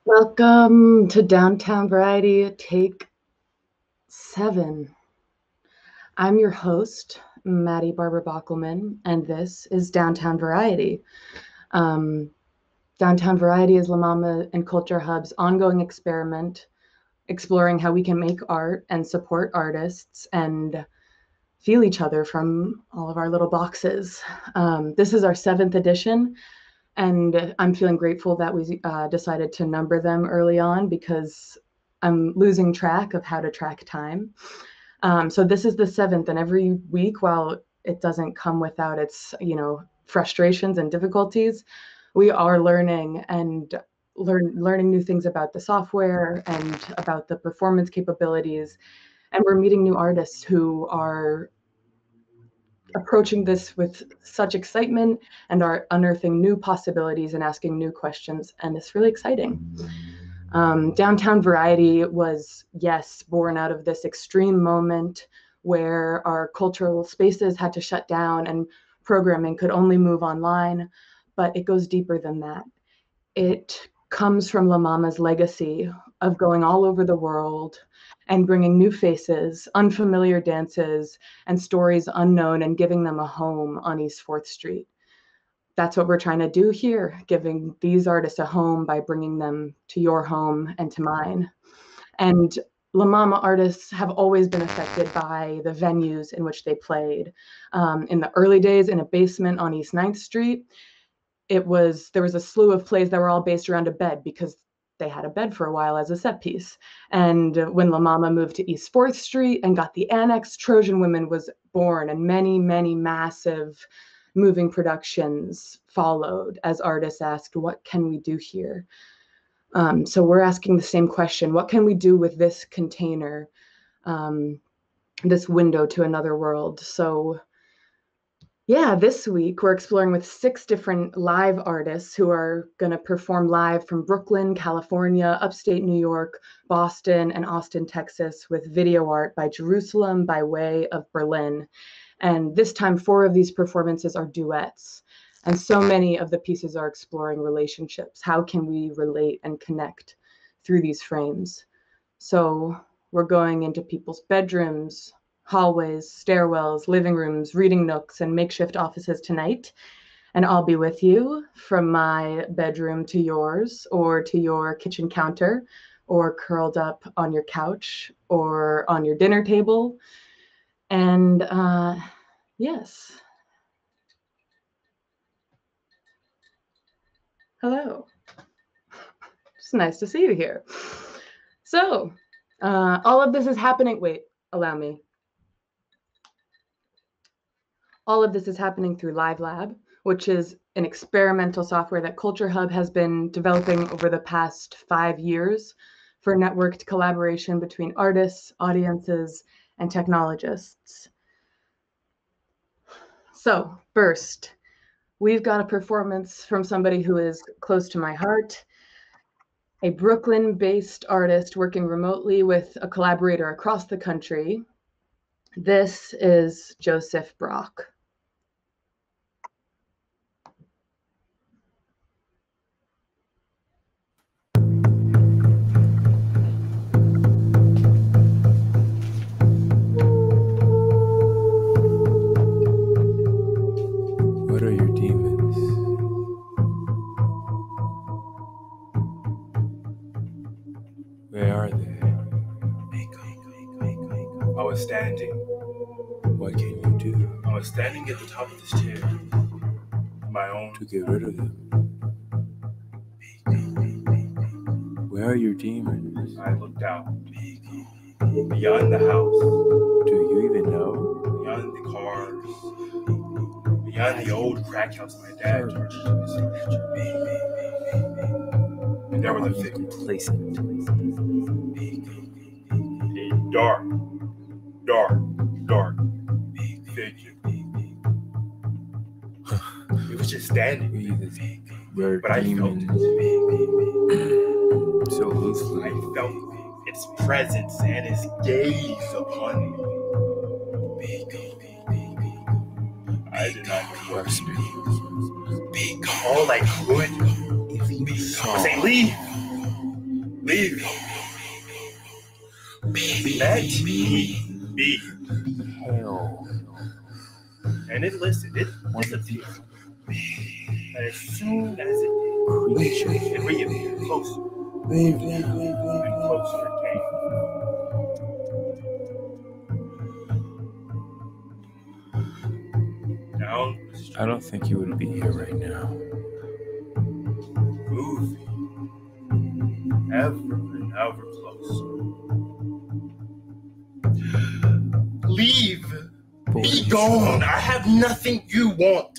Welcome to Downtown Variety, take 7. I'm your host, Maddie Barber Bockelman, and this is Downtown Variety. Downtown Variety is MaMa and CultureHub's ongoing experiment exploring how we can make art and support artists and feel each other from all of our little boxes. This is our 7th edition. And I'm feeling grateful that we decided to number them early on because I'm losing track of how to track time. So this is the 7th, and every week, while it doesn't come without its, frustrations and difficulties, we are learning and learning new things about the software and about the performance capabilities. And we're meeting new artists who are approaching this with such excitement and are unearthing new possibilities and asking new questions, and it's really exciting. Downtown Variety was, yes, born out of this extreme moment where our cultural spaces had to shut down and programming could only move online, but it goes deeper than that. It comes from La Mama's legacy of going all over the world and bringing new faces, unfamiliar dances, and stories unknown and giving them a home on East 4th Street. That's what we're trying to do here, giving these artists a home by bringing them to your home and to mine. And La Mama artists have always been affected by the venues in which they played. In the early days, in a basement on East 9th Street, there was a slew of plays that were all based around a bed because they had a bed for a while as a set piece. And when La Mama moved to East 4th Street and got the annex, Trojan Women was born, and many, many massive moving productions followed as artists asked, what can we do here? So we're asking the same question. What can we do with this container, this window to another world? So yeah, this week we're exploring with 6 different live artists who are going to perform live from Brooklyn, California, upstate New York, Boston, and Austin, Texas, with video art by Jerusalem by way of Berlin. And this time, 4 of these performances are duets. And so many of the pieces are exploring relationships. How can we relate and connect through these frames? So we're going into people's bedrooms, hallways, stairwells, living rooms, reading nooks, and makeshift offices tonight. And I'll be with you from my bedroom to yours, or to your kitchen counter, or curled up on your couch, or on your dinner table. And yes. Hello. It's nice to see you here. So all of this is happening. Wait, allow me. All of this is happening through LiveLab, which is an experimental software that CultureHub has been developing over the past 5 years for networked collaboration between artists, audiences, and technologists. So first, we've got a performance from somebody who is close to my heart, a Brooklyn-based artist working remotely with a collaborator across the country. This is Joseph Brock. What are your demons? Where are they? I was standing. What can you do? I was standing at the top of this chair. My own. To get rid of them. Where are your demons? I looked out. Beyond the house. Do you even know? Beyond the cars. Beyond the old crack house my dad turned into. And there was a figure. Complacent. A dark figure. It was just standing. Your But I felt demons. it. So loosely. I felt its presence and its gaze upon me. I did not Trust me. all I could If you was saw say, leave. Leave. Let me be. Hell. And it listened. It disappeared. And as soon as it Creature. did, it reappeared closer Leave. and closer it came. Down the street, I don't think you would be here right now. moving ever and ever closer. Leave. Be gone. I have nothing you want.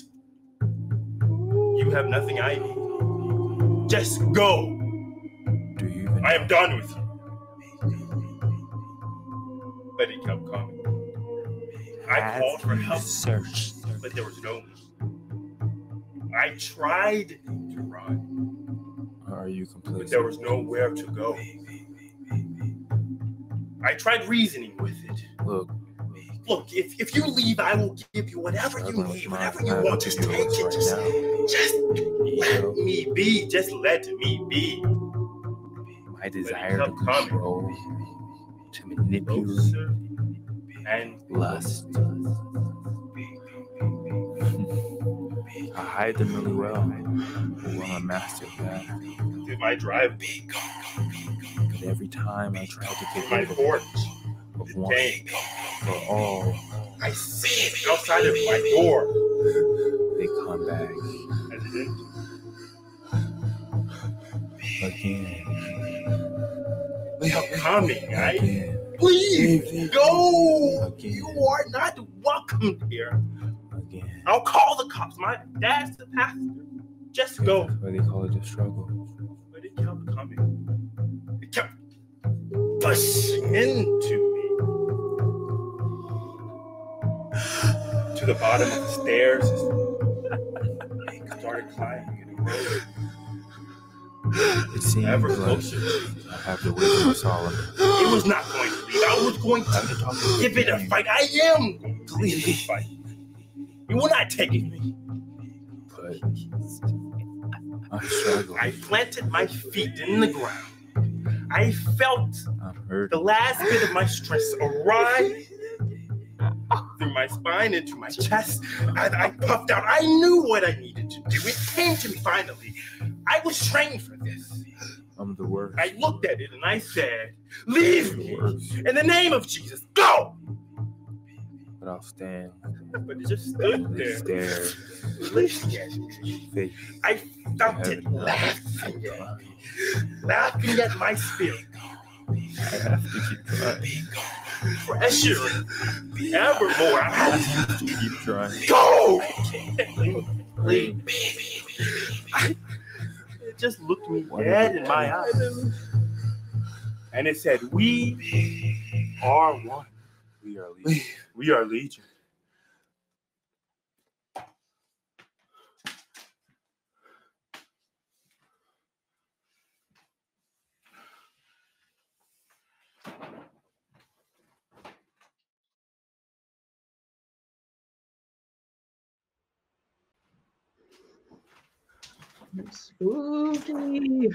You have nothing I need. Just go. Do you even I am done with you. But it kept coming. I called for help, search? but there was no one. I tried to run, Are you but completely? there was nowhere to go. I tried reasoning with it. Look, if you leave, I will give you whatever you need, whatever you want. Just take it. Just let me be. Just let me be. my desire to control, to manipulate, Closer and lust. I hide them really well. I'm a master of that. through my drive, But every time I try to get my rid porch, of one came. for all, I see it outside of my door. they come back As it is. again. They are coming, right? Again. Please go. Again. You are not welcome here. Again. I'll call the cops. My dad's the pastor. Just go. That's why they call it a struggle. But it kept coming. It kept pushing into me. To the bottom of the stairs. I started climbing and rolling. It seems Ever like closer. I have the wisdom of Solomon. It was not going to leave. I was going to give it a fight. I am going to give it a fight. You will not take it. But I'm struggling. I planted my feet in the ground. I felt I'm hurt. the last bit of my stress arise through my spine into my chest, and I puffed out. I knew what I needed to do. It came to me finally. I was trained for this. I'm the worst. I looked at it and I said, "Leave me Worst. in the name of Jesus. Go!" But I'll stand But it just stood and there, stare looking at me. face I felt to it heaven. laughing at my spirit, I have to keep trying. pressuring evermore. I I had have to keep trying. go. Please. It just looked me dead in my eyes, and it said, "We are one. We are legion. We are legion." Spooky.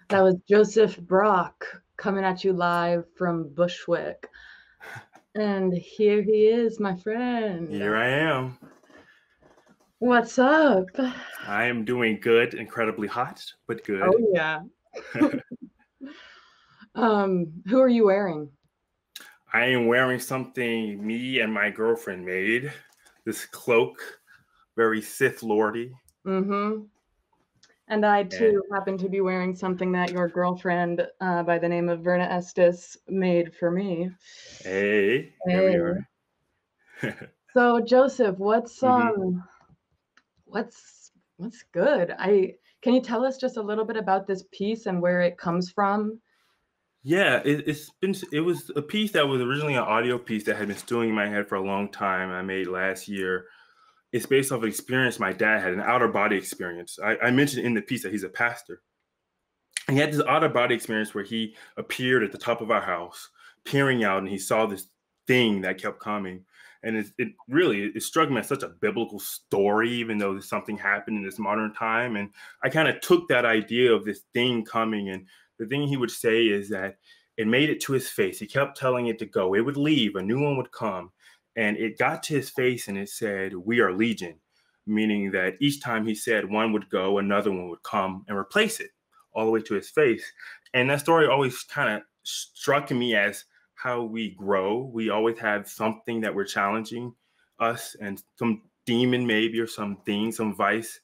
That was Joseph Brock coming at you live from Bushwick. And here he is, my friend. Here I am. What's up? I am doing good, incredibly hot, but good. Oh, yeah. Who are you wearing? I am wearing something me and my girlfriend made. This cloak, very Sith Lordy. Mm-hmm. And I, too, happen to be wearing something that your girlfriend by the name of Verna Estes made for me. Hey, here we are. So, Joseph, what's good? Can you tell us just a little bit about this piece and where it comes from? Yeah, it was a piece that was originally an audio piece that had been stewing in my head for a long time. I made last year. It's based off an experience my dad had, an outer body experience. I mentioned in the piece that he's a pastor. And he had this outer body experience where he appeared at the top of our house, peering out, and he saw this thing that kept coming. And it struck me as such a biblical story, even though there's something happened in this modern time. And I kind of took that idea of this thing coming, and the thing he would say is that it made it to his face. He kept telling it to go. It would leave, a new one would come. And it got to his face and it said, "We are legion," meaning that each time he said one would go, another one would come and replace it all the way to his face. And that story always kind of struck me as how we grow. We always have something that we're challenging us, and some demon maybe, or something, some vice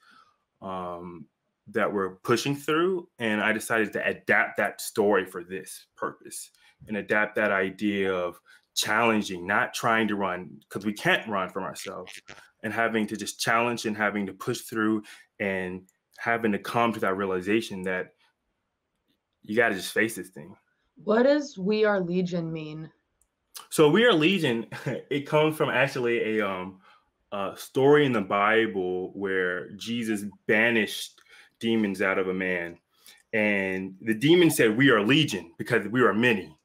that we're pushing through. And I decided to adapt that story for this purpose and adapt that idea of challenging, not trying to run, because we can't run from ourselves, and having to just challenge and having to push through and having to come to that realization that you got to just face this thing. What does "We Are Legion" mean? So "We Are Legion," it comes from actually a story in the Bible where Jesus banished demons out of a man. And the demon said, "We are legion," because we are many.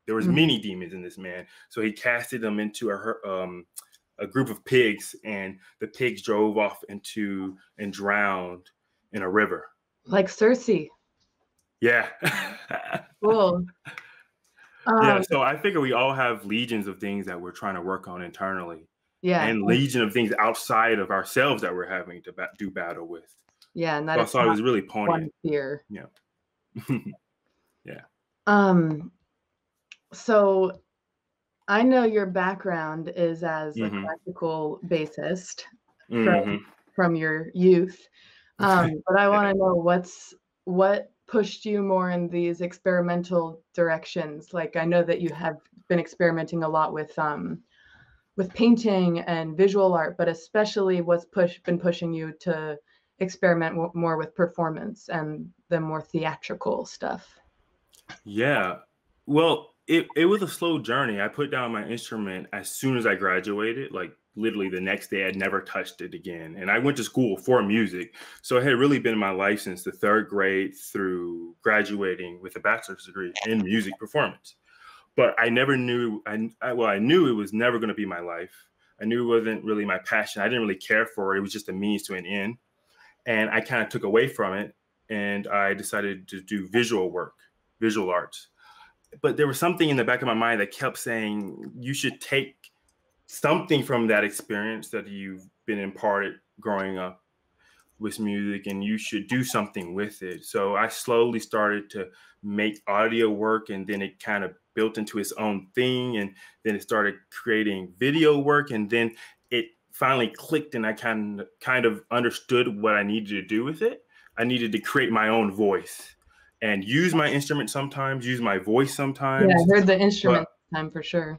There was many demons in this man. So he casted them into a group of pigs, and the pigs drove off into and drowned in a river. Like Cersei. Yeah. Cool. Yeah, so I figure we all have legions of things that we're trying to work on internally. Yeah. And legion of things outside of ourselves that we're having to do battle with. Yeah, and that so I thought it was really poignant. One fear. Yeah. Yeah. So I know your background is as a classical bassist from your youth. But I want to know what pushed you more in these experimental directions. Like, I know that you have been experimenting a lot with painting and visual art, but especially what's been pushing you to experiment more with performance and the more theatrical stuff. Yeah. Well, it was a slow journey. I put down my instrument as soon as I graduated, like literally the next day. I'd never touched it again. And I went to school for music. So it had really been in my life since the 3rd grade through graduating with a bachelor's degree in music performance. But I never knew, I knew it was never going to be my life. I knew it wasn't really my passion. I didn't really care for it. It was just a means to an end. And I kind of took away from it. And I decided to do visual arts. But there was something in the back of my mind that kept saying, you should take something from that experience that you've been imparted growing up with music, and you should do something with it. So I slowly started to make audio work, and then it kind of built into its own thing. And then it started creating video work, and then it finally clicked, and I kind of understood what I needed to do with it. I needed to create my own voice and use my instrument sometimes, use my voice sometimes. Yeah, I heard the instrument time for sure.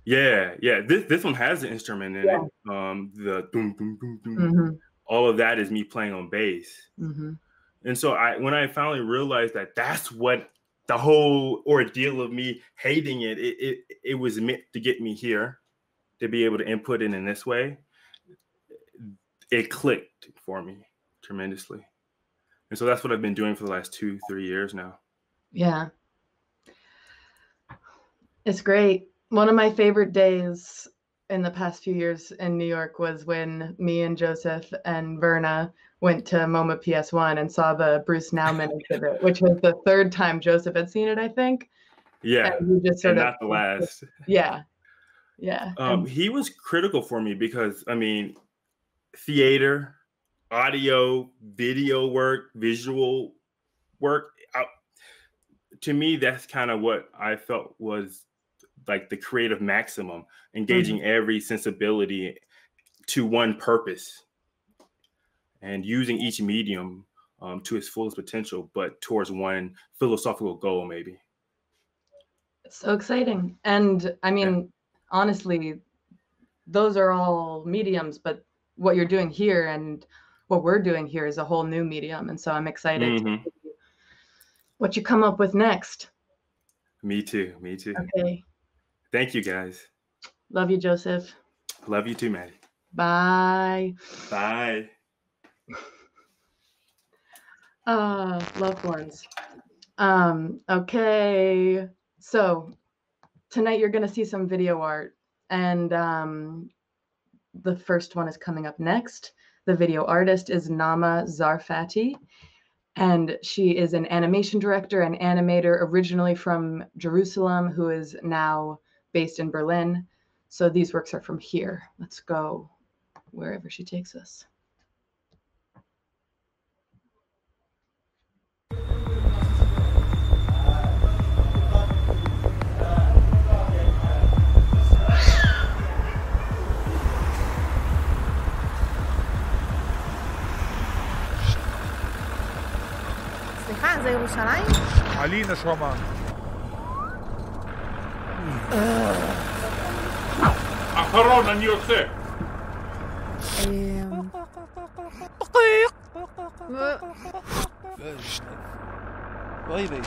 Yeah. This one has the instrument in it. The doom, doom, doom, doom. All of that is me playing on bass. And so when I finally realized that that's what the whole ordeal of me hating it was meant to get me here, to be able to input it in this way. It clicked for me tremendously. And so that's what I've been doing for the last 2-3 years now. Yeah. It's great. One of my favorite days in the past few years in New York was when me and Joseph and Verna went to MoMA PS1 and saw the Bruce Nauman exhibit, which was the 3rd time Joseph had seen it, I think. Yeah. And we just not the last. Yeah. He was critical for me because, I mean, theater, audio, video work, visual work, to me, that's kind of what I felt was like the creative maximum, engaging every sensibility to one purpose and using each medium to its fullest potential, but towards one philosophical goal, maybe. It's so exciting. And I mean, honestly, those are all mediums, but what you're doing here and what we're doing here is a whole new medium. And so I'm excited to see what you come up with next. Me too. Okay. Thank you, guys. Love you, Joseph. Love you too, Maddie. Bye. Bye. Loved ones. Okay. So tonight you're going to see some video art, And the first one is coming up next. The video artist is Nama Zarfati, and she is an animation director and animator originally from Jerusalem, who is now based in Berlin. So these works are from here. Let's go wherever she takes us. סליחה, זה ירושלים? עלינה שמה. אחרון, אני יוצא. בייבי.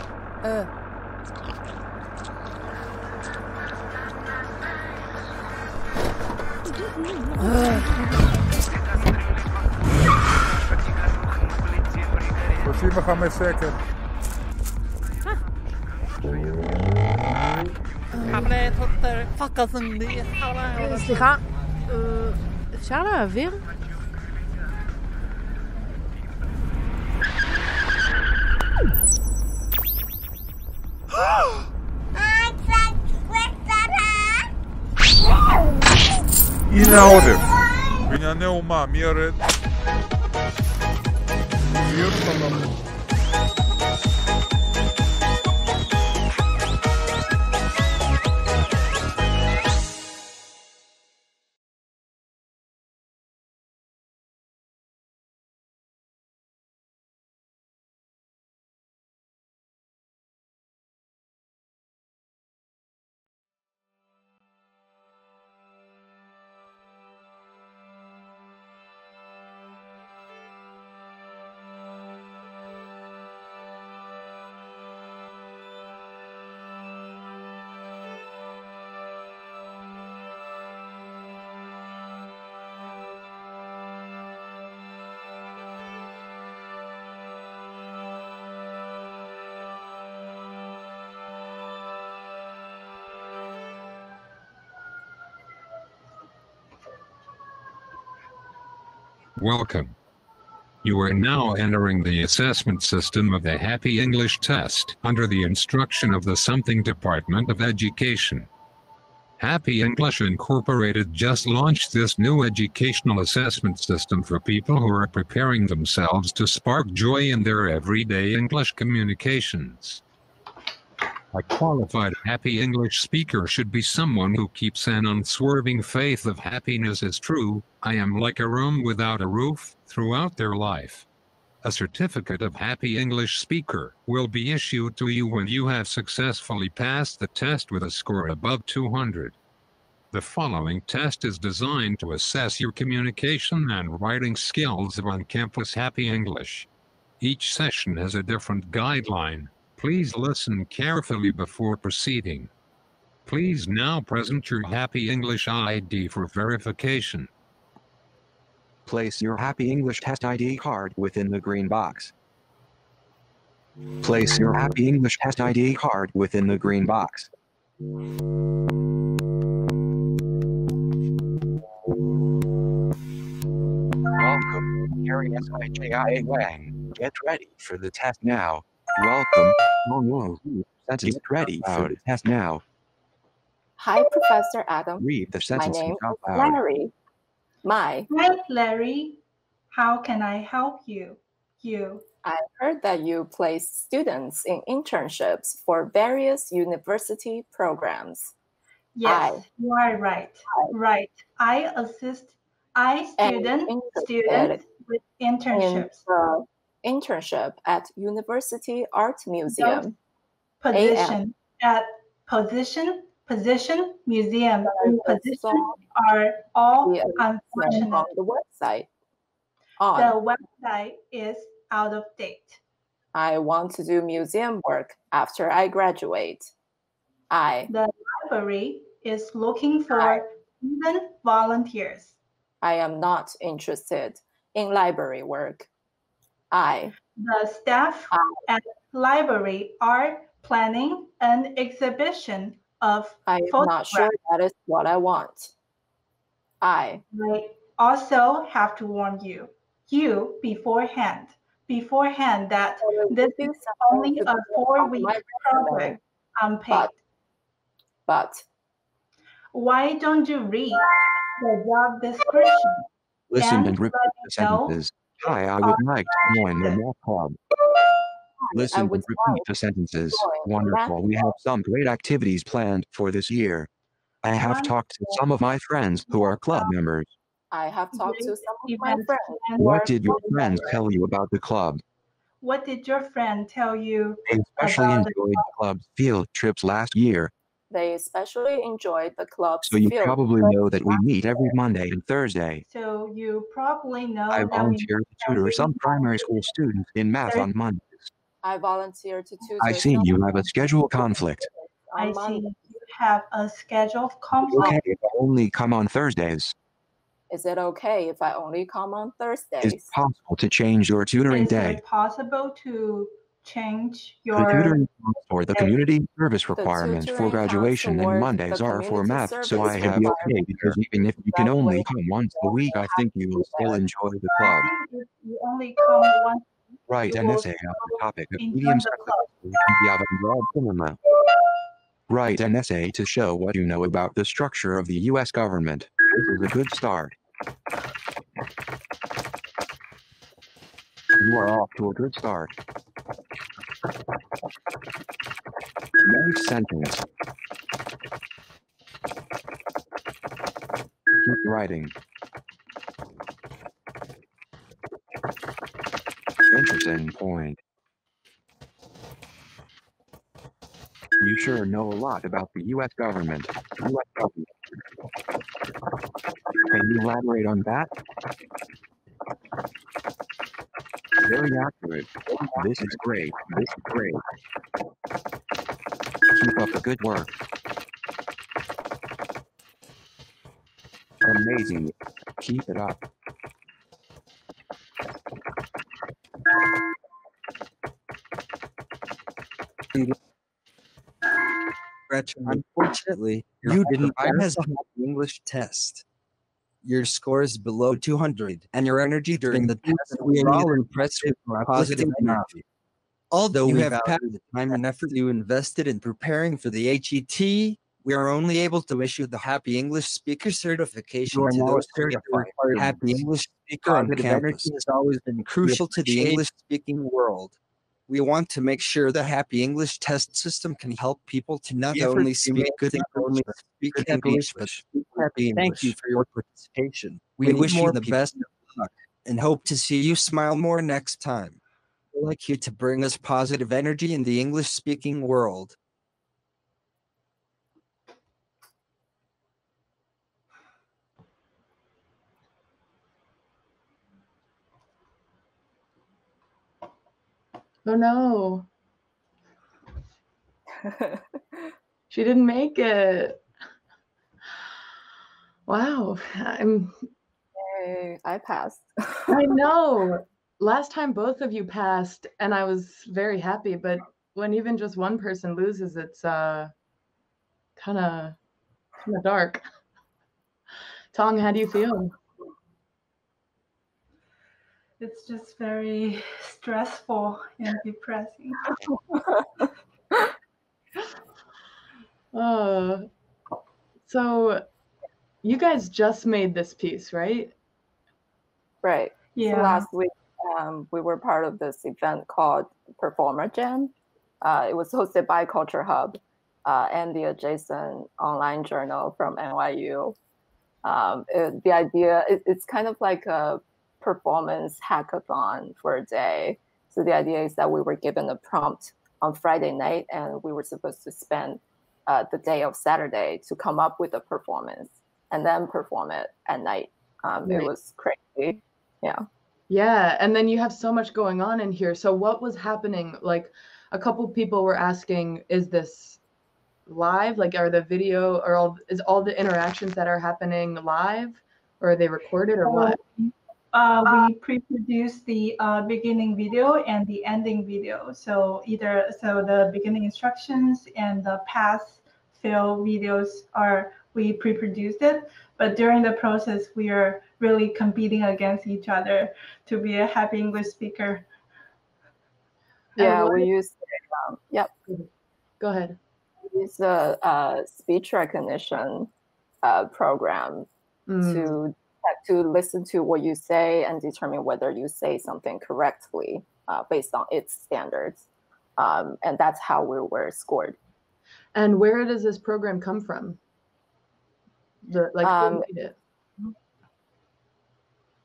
רוצים 5 שקל. סליחה, אפשר להעביר? הנה העודף. בנייני אומה, מי ירד? Welcome. You are now entering the assessment system of the Happy English test under the instruction of the Something Department of Education. Happy English Incorporated just launched this new educational assessment system for people who are preparing themselves to spark joy in their everyday English communications. A qualified happy English speaker should be someone who keeps an unswerving faith of happiness is true, I am like a room without a roof, throughout their life. A certificate of happy English speaker will be issued to you when you have successfully passed the test with a score above 200. The following test is designed to assess your communication and writing skills of on-campus happy English. Each session has a different guideline. Please listen carefully before proceeding. Please now present your Happy English ID for verification. Place your Happy English Test ID card within the green box. Place your Happy English Test ID card within the green box. Welcome, Harry S.I.J.I.A. Wang. Get ready for the test now. Welcome, get ready for the test now. Hi, Professor Adam. Read the My sentence name out is loud. Larry. Hi, Larry. How can I help you? I heard that you place students in internships for various university programs. Yes, you are right. I assist students with internships. In the internship at University Art Museum. Position museum. Positions are all unfortunate. On the website. The website is out of date. I want to do museum work after I graduate. The library is looking for student volunteers. I am not interested in library work. The staff at library are planning an exhibition of I'm not sure that is what I want. I also have to warn you beforehand that this is only a 4-week program, unpaid. But why don't you read the job description? Listen and repeat the sentences. Hi, I would like to join the math club. Listen and repeat the sentences. Wonderful. We have some great activities planned for this year. I have talked to some of my friends who are club members. I have talked to some of my friends. What did your friends tell you about the club? What did your friend tell you? They especially enjoyed the club's field trips last year. They especially enjoyed the club's So you field probably know that we meet every Monday and Thursday. So you probably know I that volunteer to tutor some primary school students in math on Mondays. I volunteer to tutor. I see you have a schedule conflict. I see you have a schedule conflict. Okay, if I only come on Thursdays. Is it okay if I only come on Thursdays? Is it possible to change your tutoring day? Is it possible to change The your tutoring counts for the community service requirements for graduation, and Mondays are for math, so I have okay, because even if you can only come once a week, I think you will still enjoy the club. If you only come once, Write an essay on the topic of medium-sized cinema. Write an essay to show what you know about the structure of the U.S. government. This is a good start. You are off to a good start. Next sentence. Keep writing. Interesting point. You sure know a lot about the U.S. government. U.S. government. Can you elaborate on that? Very accurate. This is great. This is great. Keep up the good work. Amazing. Keep it up. Gretchen, unfortunately, you didn't pass the English test. Your score is below 200, and your energy during the test we are all impressed with your positive energy. Although we have passed the time and effort you invested in preparing for the HET, we are only able to issue the Happy English Speaker certification to those certified. Happy English Speaker on campus has always been crucial to the English-speaking world. We want to make sure the Happy English test system can help people to not only speak good English, but speak English, but speak happy English. Thank you for your participation. We wish you the best of luck and hope to see you smile more next time. We'd like you to bring us positive energy in the English-speaking world. Oh no. She didn't make it. Wow. Hey, I passed. I know. Last time both of you passed and I was very happy, but when even just one person loses, it's kind of dark. Tong, how do you feel? it's just very stressful and depressing. So you guys just made this piece, right? Right. Yeah. So last week, we were part of this event called Performer Jam. It was hosted by CultureHub and the adjacent online journal from NYU. The idea, it's kind of like a performance hackathon for a day. So the idea is that we were given a prompt on Friday night, and we were supposed to spend the day of Saturday to come up with a performance and then perform it at night. Right. It was crazy. Yeah. Yeah, and then you have so much going on in here. So what was happening? Like a couple people were asking, is this live? Like are the video or is all the interactions that are happening live, or are they recorded, or what? We pre-produced the beginning video and the ending video. So the beginning instructions and the path fail videos we pre-produced it, but during the process, we are really competing against each other to be a happy English speaker. Yeah, we use, yep. Go ahead. We use a speech recognition program to listen to what you say and determine whether you say something correctly based on its standards. And that's how we were scored. And where does this program come from? Who made it?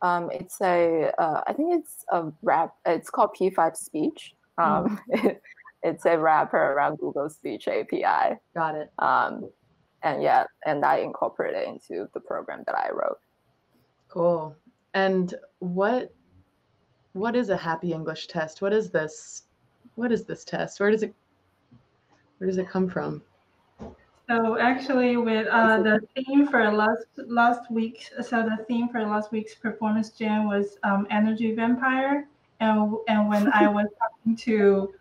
It's I think it's a rap. It's called P5 Speech. It's a wrapper around Google Speech API. Got it. And yeah, and I incorporated it into the program that I wrote. Cool. And what is a happy English test? What is this? What is this test? Where does it come from? So actually, with the theme for last week, the theme for last week's performance jam was energy vampire, and when I was talking to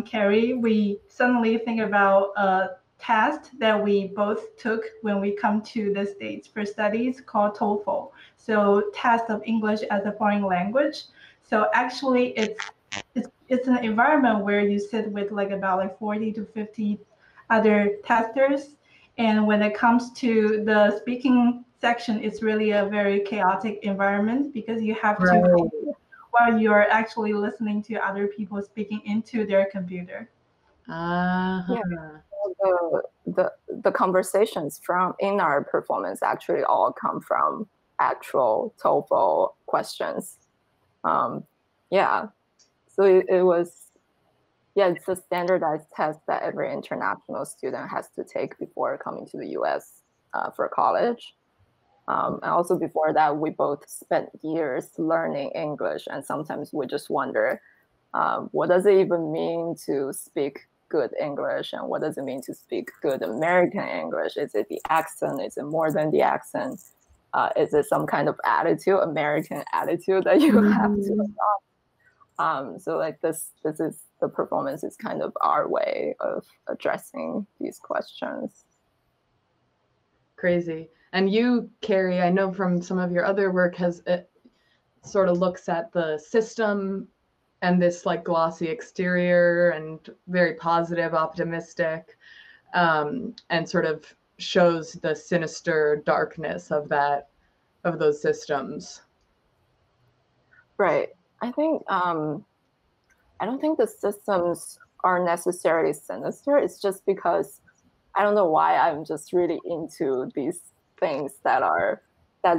Carrie, we suddenly think about a test that we both took when we come to the States for studies called TOEFL. So test of English as a foreign language. So actually, it's an environment where you sit with about 40 to 50 other testers, and when it comes to the speaking section, it's really a very chaotic environment because you have to while you're actually listening to other people speaking into their computer. Yeah, the conversations in our performance actually all come from actual TOEFL questions. Yeah, so it was, yeah, it's a standardized test that every international student has to take before coming to the US for college. And also before that, we both spent years learning English, and sometimes we just wonder, what does it even mean to speak good English, and what does it mean to speak good American English? Is it the accent? Is it more than the accent? Is it some kind of attitude, American attitude that you have to adopt? So this is the performance is kind of our way of addressing these questions. Crazy. And you, Carrie, I know from some of your other work, it sort of looks at the system and this glossy exterior and very positive, optimistic, and sort of shows the sinister darkness of those systems. Right. I think I don't think the systems are necessarily sinister. It's just because I don't know why I'm just really into these things that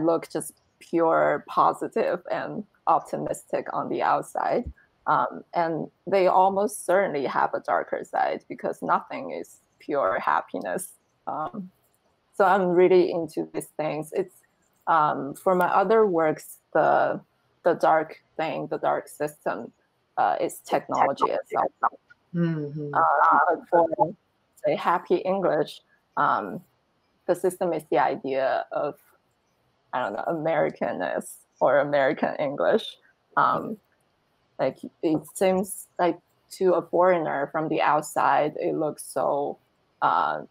look just pure positive and optimistic on the outside. And they almost certainly have a darker side because nothing is pure happiness. So I'm really into these things. It's for my other works, the dark thing, the dark system is technology itself. Mm-hmm. But for say Happy English, the system is the idea of, I don't know, Americanness or American English. It seems like to a foreigner from the outside, it looks so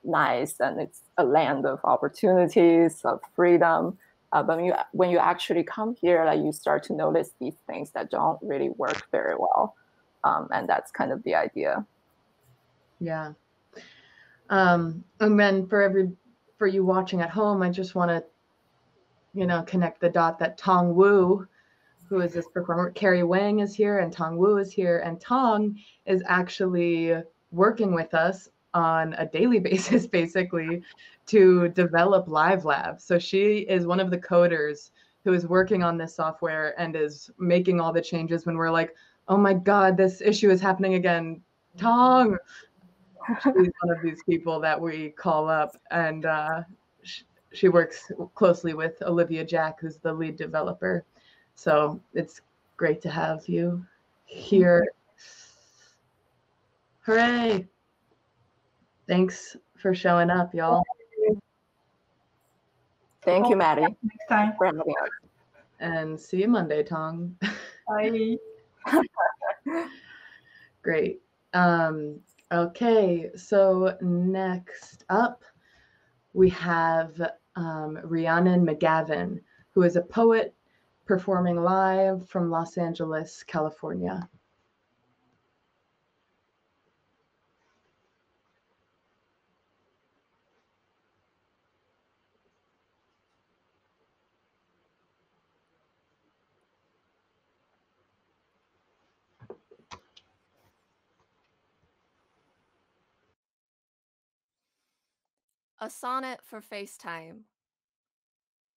nice, and it's a land of opportunities, of freedom. But when you actually come here, you start to notice these things that don't really work very well, and that's kind of the idea. Yeah. And then for you watching at home, I just want to, connect the dot that Tong Wu, who is this performer, Carrie Wang is here, and Tong Wu is here, and Tong is actually working with us on a daily basis, basically, to develop Live Lab. So she is one of the coders who is working on this software and is making all the changes when we're like, oh my God, this issue is happening again. Tong! She's one of these people that we call up, and she works closely with Olivia Jack, who's the lead developer. So it's great to have you here. Hooray! Thanks for showing up, y'all. Thank you, Maddie. Next time. For having us. And see you Monday, Tong. Bye. Great. Okay, so next up, we have Rhiannon McGavin, who is a poet performing live from Los Angeles, California. A sonnet for FaceTime.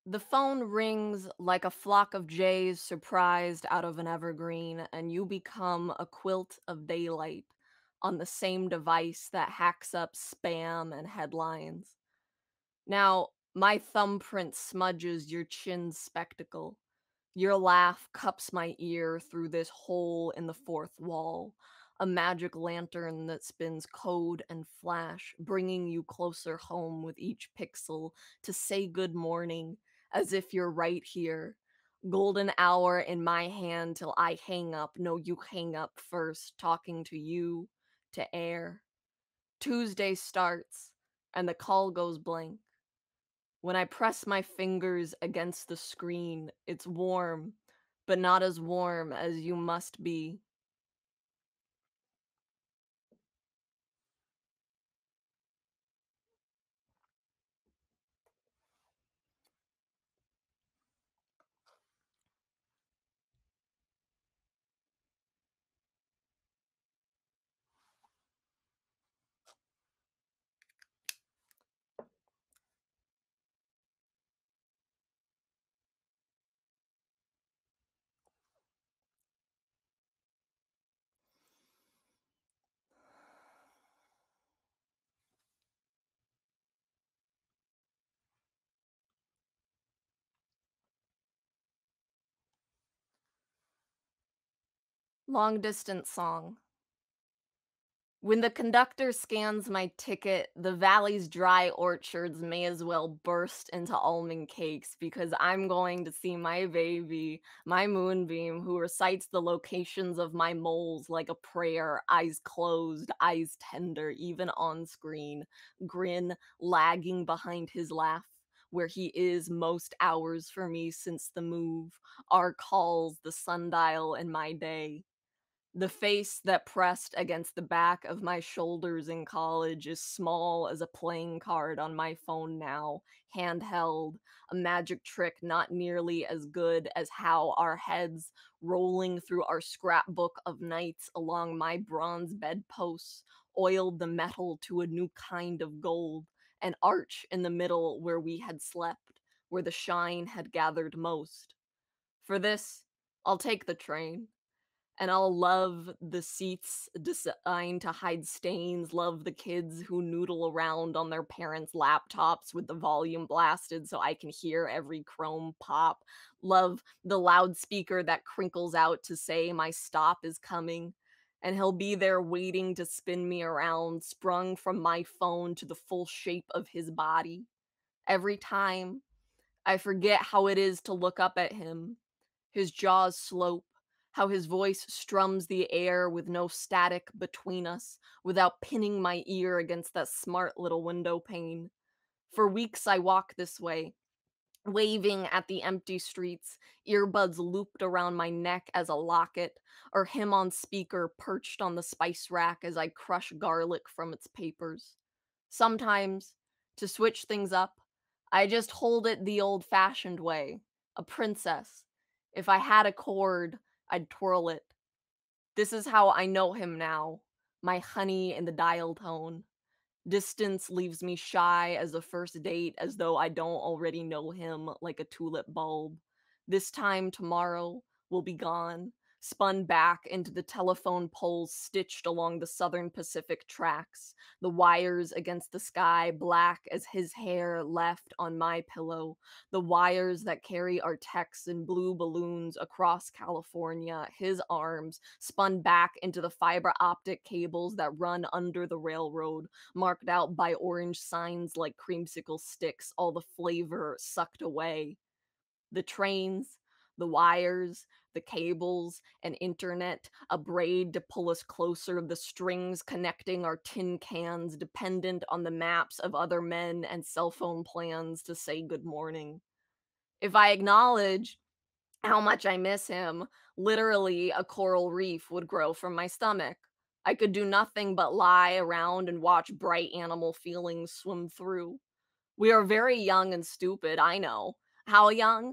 The phone rings like a flock of jays surprised out of an evergreen, and you become a quilt of daylight on the same device that hacks up spam and headlines. Now, my thumbprint smudges your chin's spectacle. Your laugh cups my ear through this hole in the fourth wall, a magic lantern that spins code and flash, bringing you closer home with each pixel to say good morning, as if you're right here. Golden hour in my hand till I hang up. No, you hang up first, talking to you, to air. Tuesday starts, and the call goes blank. When I press my fingers against the screen, it's warm, but not as warm as you must be. Long distance song. When the conductor scans my ticket, the valley's dry orchards may as well burst into almond cakes because I'm going to see my baby, my moonbeam, who recites the locations of my moles like a prayer, eyes closed, eyes tender, even on screen, grin lagging behind his laugh. Where he is most hours for me since the move, our calls, the sundial in my day. The face that pressed against the back of my shoulders in college is small as a playing card on my phone now, handheld, a magic trick not nearly as good as how our heads, rolling through our scrapbook of nights along my bronze bedposts, oiled the metal to a new kind of gold, an arch in the middle where we had slept, where the shine had gathered most. For this, I'll take the train. And I'll love the seats designed to hide stains, love the kids who noodle around on their parents' laptops with the volume blasted so I can hear every chrome pop, love the loudspeaker that crinkles out to say my stop is coming, and he'll be there waiting to spin me around, sprung from my phone to the full shape of his body. Every time, I forget how it is to look up at him. His jaws slope, how his voice strums the air with no static between us, without pinning my ear against that smart little window pane. For weeks I walk this way, waving at the empty streets, earbuds looped around my neck as a locket, or him on speaker perched on the spice rack as I crush garlic from its papers. Sometimes, to switch things up, I just hold it the old-fashioned way, a princess. If I had a cord, I'd twirl it. This is how I know him now, my honey in the dial tone. Distance leaves me shy as a first date, as though I don't already know him like a tulip bulb. This time tomorrow will be gone, spun back into the telephone poles stitched along the Southern Pacific tracks, the wires against the sky black as his hair left on my pillow, the wires that carry our texts in blue balloons across California, his arms spun back into the fiber optic cables that run under the railroad, marked out by orange signs like creamsicle sticks, all the flavor sucked away. The trains, the wires, the cables, an internet, a braid to pull us closer, the strings connecting our tin cans, dependent on the maps of other men and cell phone plans to say good morning. If I acknowledge how much I miss him, literally a coral reef would grow from my stomach. I could do nothing but lie around and watch bright animal feelings swim through. We are very young and stupid, I know. How young?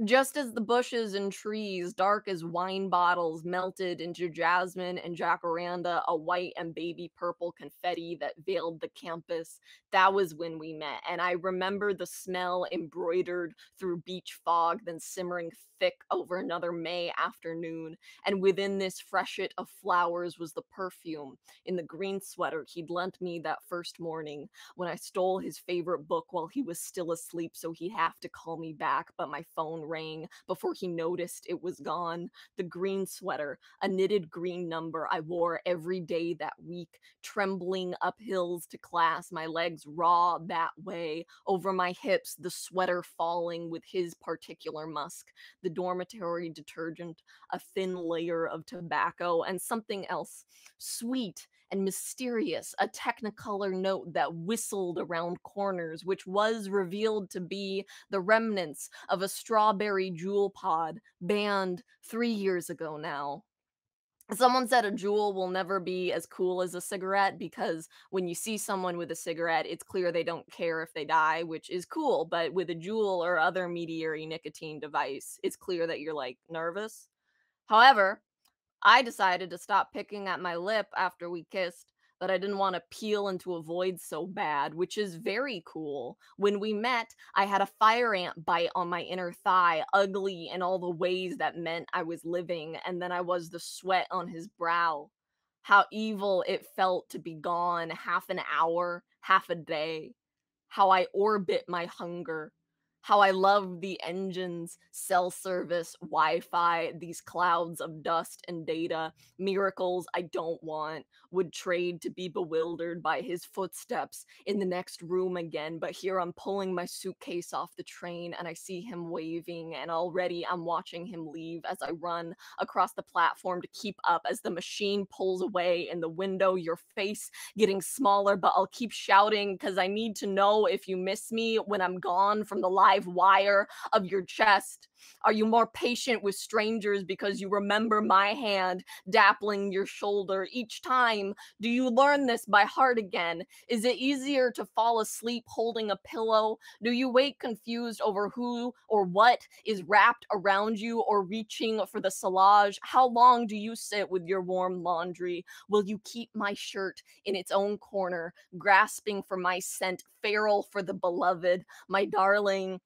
Just as the bushes and trees, dark as wine bottles, melted into jasmine and jacaranda, a white and baby purple confetti that veiled the campus, that was when we met. And I remember the smell embroidered through beach fog, then simmering thick over another May afternoon. And within this freshet of flowers was the perfume in the green sweater he'd lent me that first morning when I stole his favorite book while he was still asleep so he'd have to call me back, but my phone rang before he noticed it was gone. The green sweater, a knitted green number I wore every day that week, trembling up hills to class, my legs raw that way, over my hips, the sweater falling with his particular musk, the dormitory detergent, a thin layer of tobacco, and something else, sweet and mysterious, a technicolor note that whistled around corners, which was revealed to be the remnants of a strawberry jewel pod banned 3 years ago now. Someone said a jewel will never be as cool as a cigarette because when you see someone with a cigarette, it's clear they don't care if they die, which is cool. But with a jewel or other mediary nicotine device, it's clear that you're like nervous. However, I decided to stop picking at my lip after we kissed, that I didn't want to peel into a void so bad, which is very cool. When we met, I had a fire ant bite on my inner thigh, ugly in all the ways that meant I was living, and then I was the sweat on his brow. How evil it felt to be gone half an hour, half a day. How I orbit my hunger. How I love the engines, cell service, Wi-Fi, these clouds of dust and data, miracles I don't want, would trade to be bewildered by his footsteps in the next room again. But here I'm pulling my suitcase off the train and I see him waving, and already I'm watching him leave as I run across the platform to keep up as the machine pulls away in the window, your face getting smaller, but I'll keep shouting because I need to know if you miss me when I'm gone from the live wire of your chest. Are you more patient with strangers because you remember my hand dappling your shoulder each time? Do you learn this by heart again? Is it easier to fall asleep holding a pillow? Do you wake confused over who or what is wrapped around you or reaching for the salage? How long do you sit with your warm laundry? Will you keep my shirt in its own corner, grasping for my scent, feral for the beloved, my darling?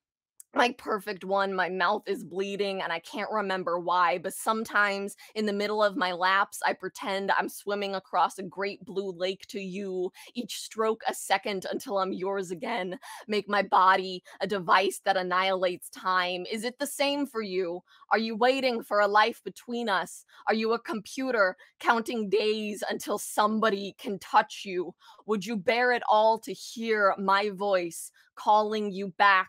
My perfect one, my mouth is bleeding and I can't remember why, but sometimes in the middle of my laps, I pretend I'm swimming across a great blue lake to you, each stroke a second until I'm yours again. Make my body a device that annihilates time. Is it the same for you? Are you waiting for a life between us? Are you a computer counting days until somebody can touch you? Would you bear it all to hear my voice calling you back?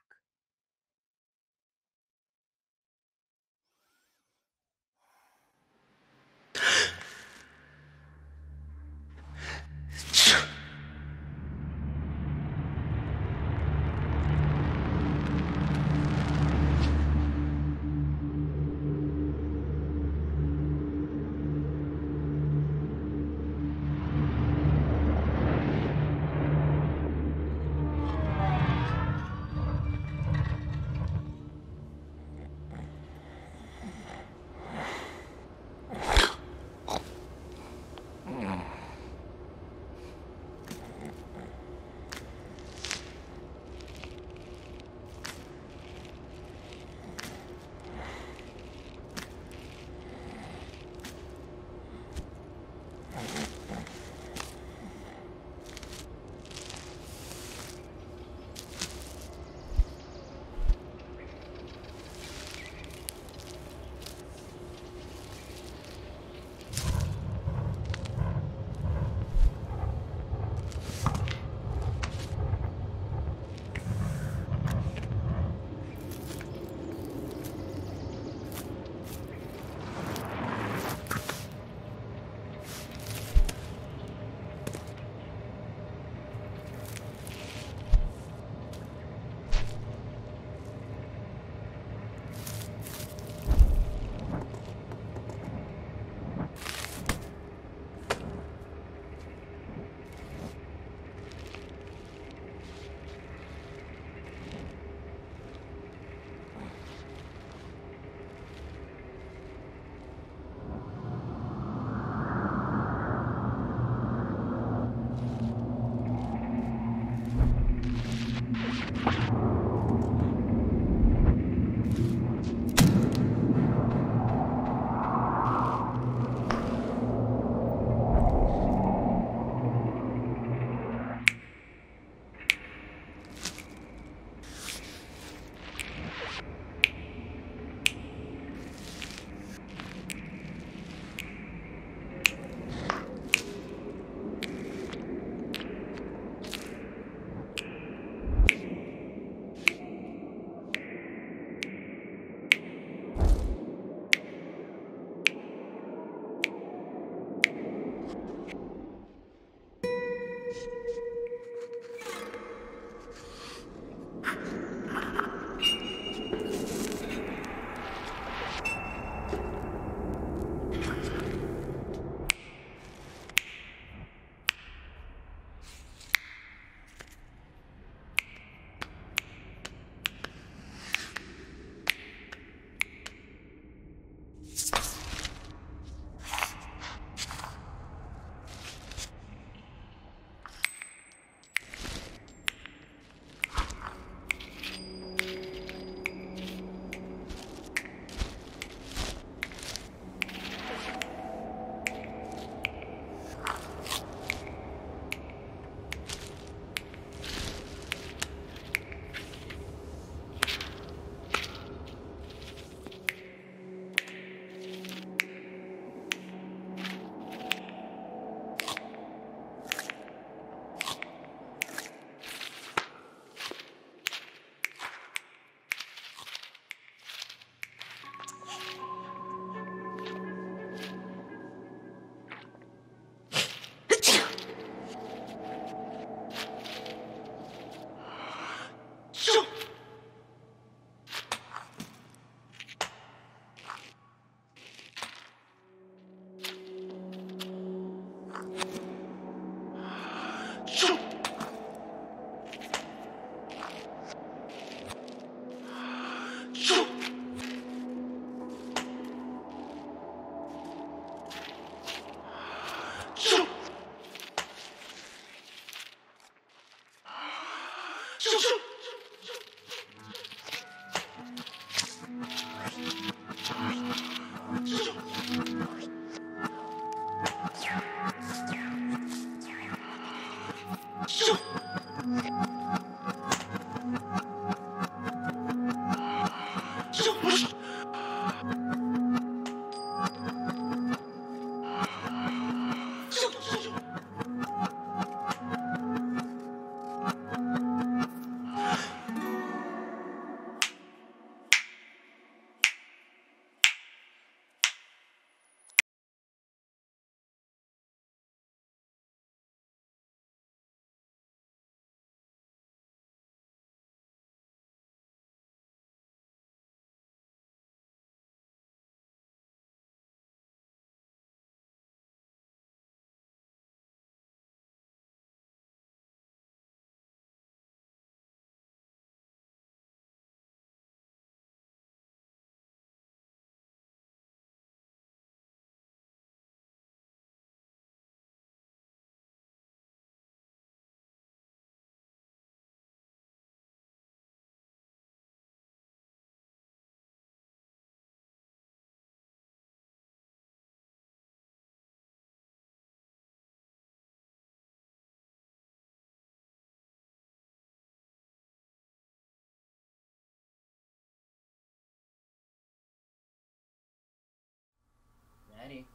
Ready.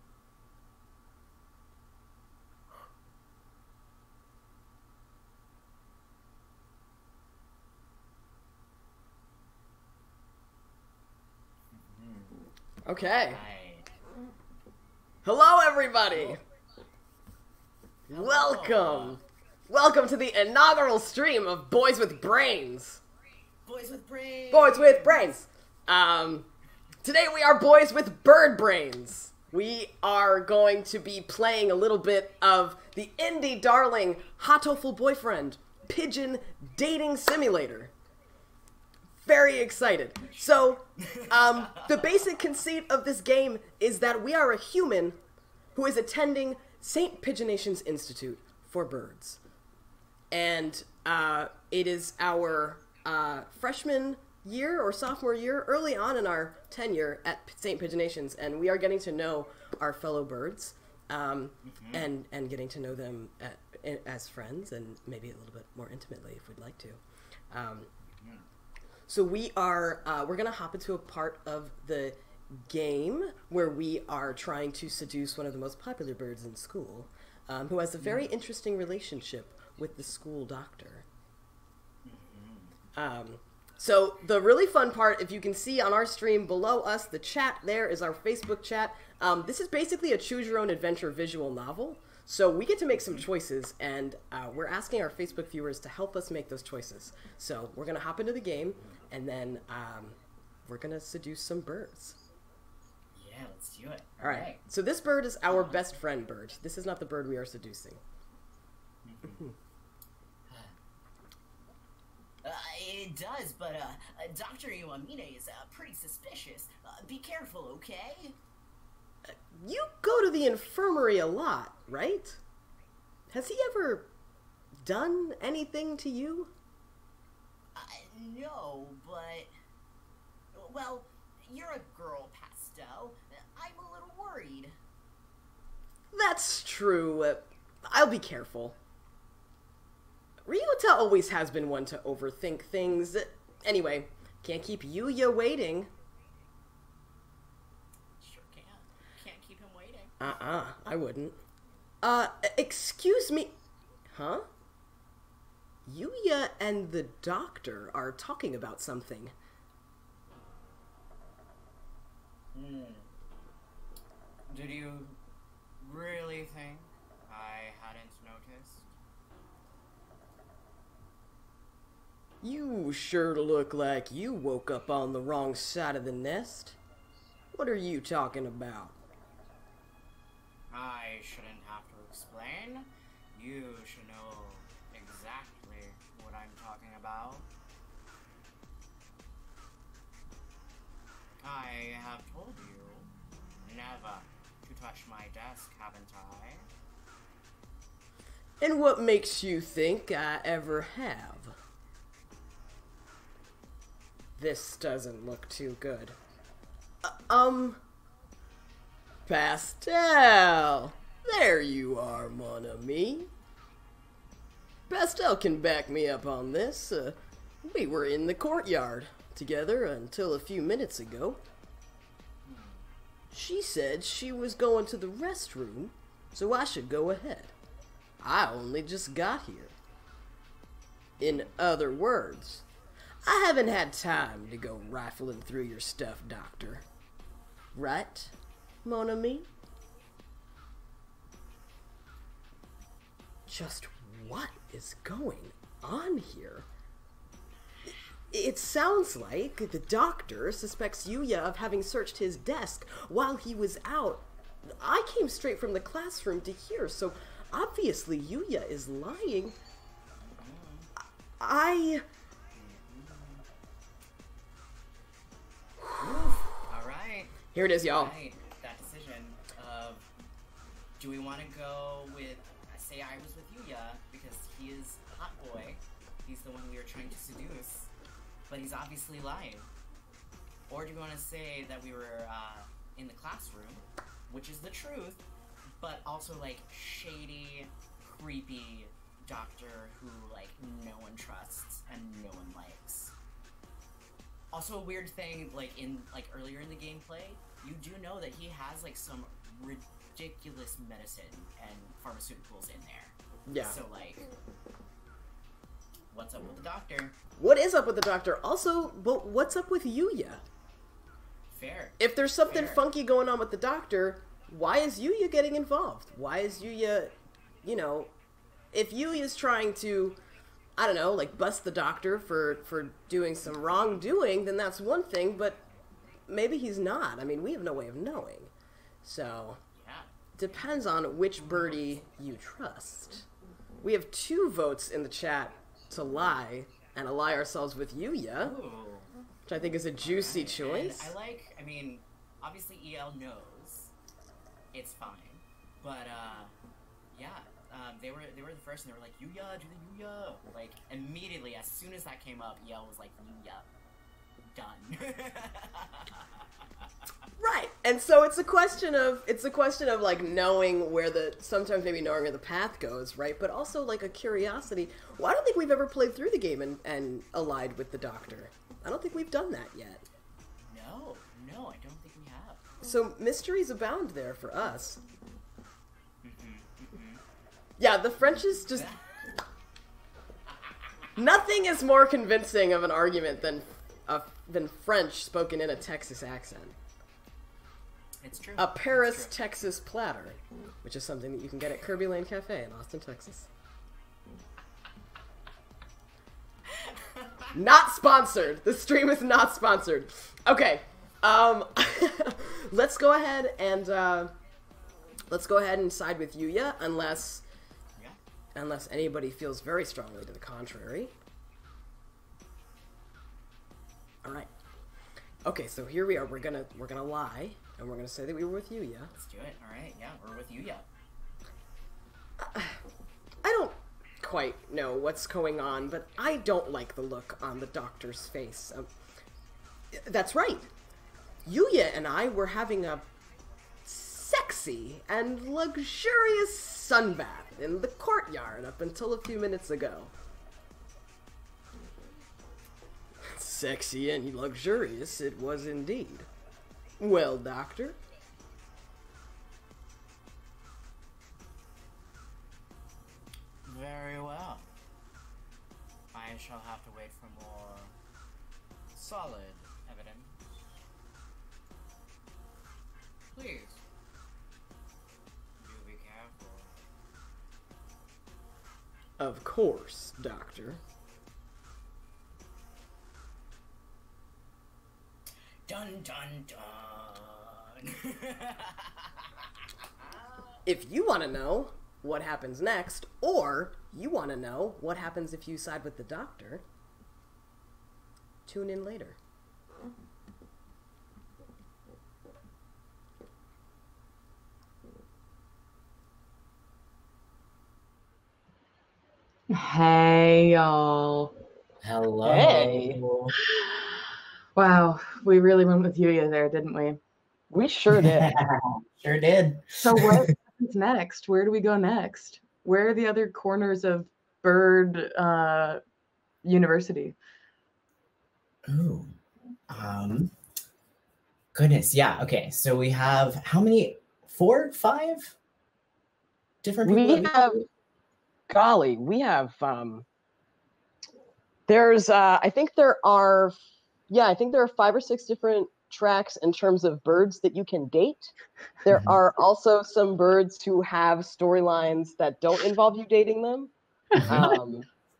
Okay. Hello, everybody. Welcome. Welcome to the inaugural stream of Boys with Brains. Boys with brains. Boys with Brains. Today we are boys with bird brains. We are going to be playing a little bit of the indie darling Hatoful Boyfriend Pigeon Dating Simulator. Very excited. So, the basic conceit of this game is that we are a human who is attending St. Pigeonation's Institute for Birds. And it is our freshman year or sophomore year, early on in our tenure at St. Pigeonation's, and we are getting to know our fellow birds and getting to know them as friends and maybe a little bit more intimately if we'd like to. So we are, we're going to hop into a part of the game where we are trying to seduce one of the most popular birds in school, who has a very interesting relationship with the school doctor. So the really fun part, if you can see on our stream below us, the chat there is our Facebook chat. This is basically a choose your own adventure visual novel. So we get to make some choices, and we're asking our Facebook viewers to help us make those choices. So we're going to hop into the game, and then we're going to seduce some birds. Yeah, let's do it. All right. So this bird is our best friend bird. This is not the bird we are seducing. It does, but Dr. Iwamine is pretty suspicious. Be careful, okay? You go to the infirmary a lot, right? Has he ever done anything to you? No, but... Well, you're a girl, Pasto. I'm a little worried. That's true. I'll be careful. Ryota always has been one to overthink things. Anyway, can't keep Yuya waiting. Sure can't keep him waiting. I wouldn't. Excuse me. Huh? Yuya and the doctor are talking about something. Did you really think I hadn't noticed? You sure look like you woke up on the wrong side of the nest. What are you talking about? I shouldn't have to explain. You should know exactly what I'm talking about. I have told you never to touch my desk, haven't I? And what makes you think I ever have? This doesn't look too good. Pastel! There you are, mon ami. Pastel can back me up on this. We were in the courtyard together until a few minutes ago. She said she was going to the restroom, so I should go ahead. I only just got here. In other words, I haven't had time to go rifling through your stuff, Doctor. Right, mon ami? Just what is going on here? It sounds like the doctor suspects Yuya of having searched his desk while he was out. I came straight from the classroom to here, so obviously Yuya is lying. Alright. Here it is, y'all. Right. That decision of, do we want to go with, say I was with Yuya, because he is a hot boy, he's the one we are trying to seduce, but he's obviously lying. Or do we want to say that we were in the classroom, which is the truth, but also like shady, creepy doctor who like no one trusts and no one likes. Also a weird thing, like earlier in the gameplay, you do know that he has like some ridiculous medicine and pharmaceuticals in there. Yeah. So like, what's up with the doctor? What is up with the doctor? Also, but what's up with Yuya? Fair. If there's something funky going on with the doctor, why is Yuya getting involved? Why is Yuya, you know, if Yuya's trying to, I don't know, like bust the doctor for doing some wrongdoing, then that's one thing, but maybe he's not. I mean, we have no way of knowing. So, depends on which birdie you trust. We have 2 votes in the chat to lie and ally ourselves with Yuya, which I think is a juicy choice. And I mean, obviously EL knows it's fine, but yeah, they were the first, and they were like, Yuya, do the Yuya. Like immediately, as soon as that came up, EL was like, Yuya, done. Right, and so it's a question of like knowing where sometimes maybe knowing where the path goes, right? But also like a curiosity. Well, I don't think we've ever played through the game and allied with the doctor. I don't think we've done that yet. No, I don't think we have. So mysteries abound there for us. Yeah, the French is just... Nothing is more convincing of an argument than French spoken in a Texas accent. It's true. A Paris, Texas platter, which is something that you can get at Kirby Lane Cafe in Austin, Texas. Not sponsored. The stream is not sponsored. Okay. Let's go ahead and side with Yuya, unless anybody feels very strongly to the contrary. All right. Okay, so here we are. We're gonna lie, and we're gonna say that we were with Yuya. Let's do it. All right. Yeah, we're with Yuya. I don't quite know what's going on, but I don't like the look on the doctor's face. That's right. Yuya and I were having a sexy and luxurious sunbath in the courtyard up until a few minutes ago. Sexy and luxurious it was indeed. Well, Doctor? Very well. I shall have to wait for more solid evidence. Please. Do be careful. Of course, Doctor. Dun dun dun. If you want to know what happens next, or you want to know what happens if you side with the doctor, tune in later. Hey, y'all. Hello. Hey. Wow, we really went with Yuya there, didn't we? We sure did. Sure did. So what happens next? Where do we go next? Where are the other corners of Bird University? Ooh. Goodness, yeah. Okay, so we have how many? 4, 5 different people? We have, golly, we have, there's, I think there are 5 or 6 different tracks in terms of birds that you can date. There are also some birds who have storylines that don't involve you dating them.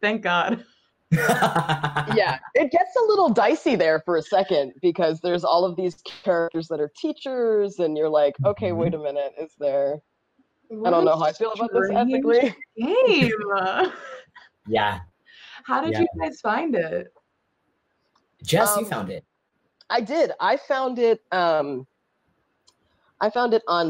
Thank God. Yeah, it gets a little dicey there for a second because there's all of these characters that are teachers, and you're like, okay, wait a minute, is there? I don't know how I feel about this ethically. Game. Yeah. How did you guys find it? Jess, you found it. I did. I found it on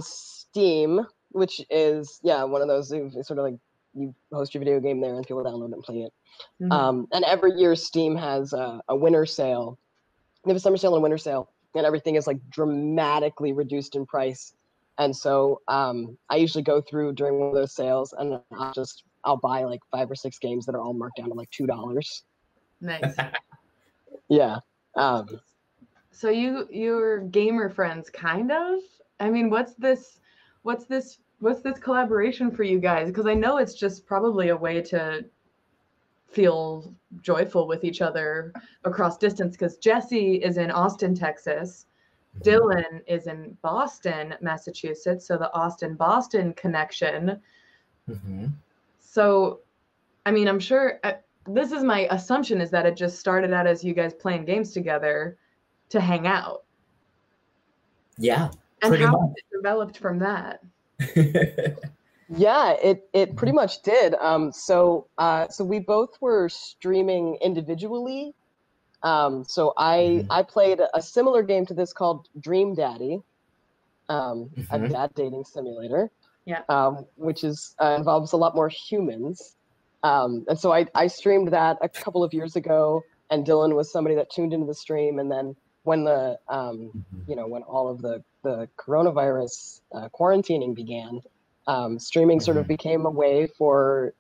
Steam, which is one of those sort of like you host your video game there and people download it and play it. And every year Steam has a winter sale. They have a summer sale and a winter sale, and everything is like dramatically reduced in price. And so I usually go through during one of those sales, and I'll buy like 5 or 6 games that are all marked down to like $2. Nice. Yeah. So you're gamer friends, kind of? I mean, what's this collaboration for you guys? Because I know it's just probably a way to feel joyful with each other across distance, because Jesse is in Austin, Texas. Dylan is in Boston, Massachusetts. So the Austin-Boston connection. So, I mean, I'm sure, this is my assumption, is that it just started out as you guys playing games together to hang out. Yeah. And how has it developed from that? Yeah, it pretty much did. So we both were streaming individually. So I played a similar game to this called Dream Daddy, a dad dating simulator. Yeah. Which involves a lot more humans. And so I streamed that a couple of years ago, and Dylan was somebody that tuned into the stream. And then when the when all of the coronavirus quarantining began, streaming sort of became a way for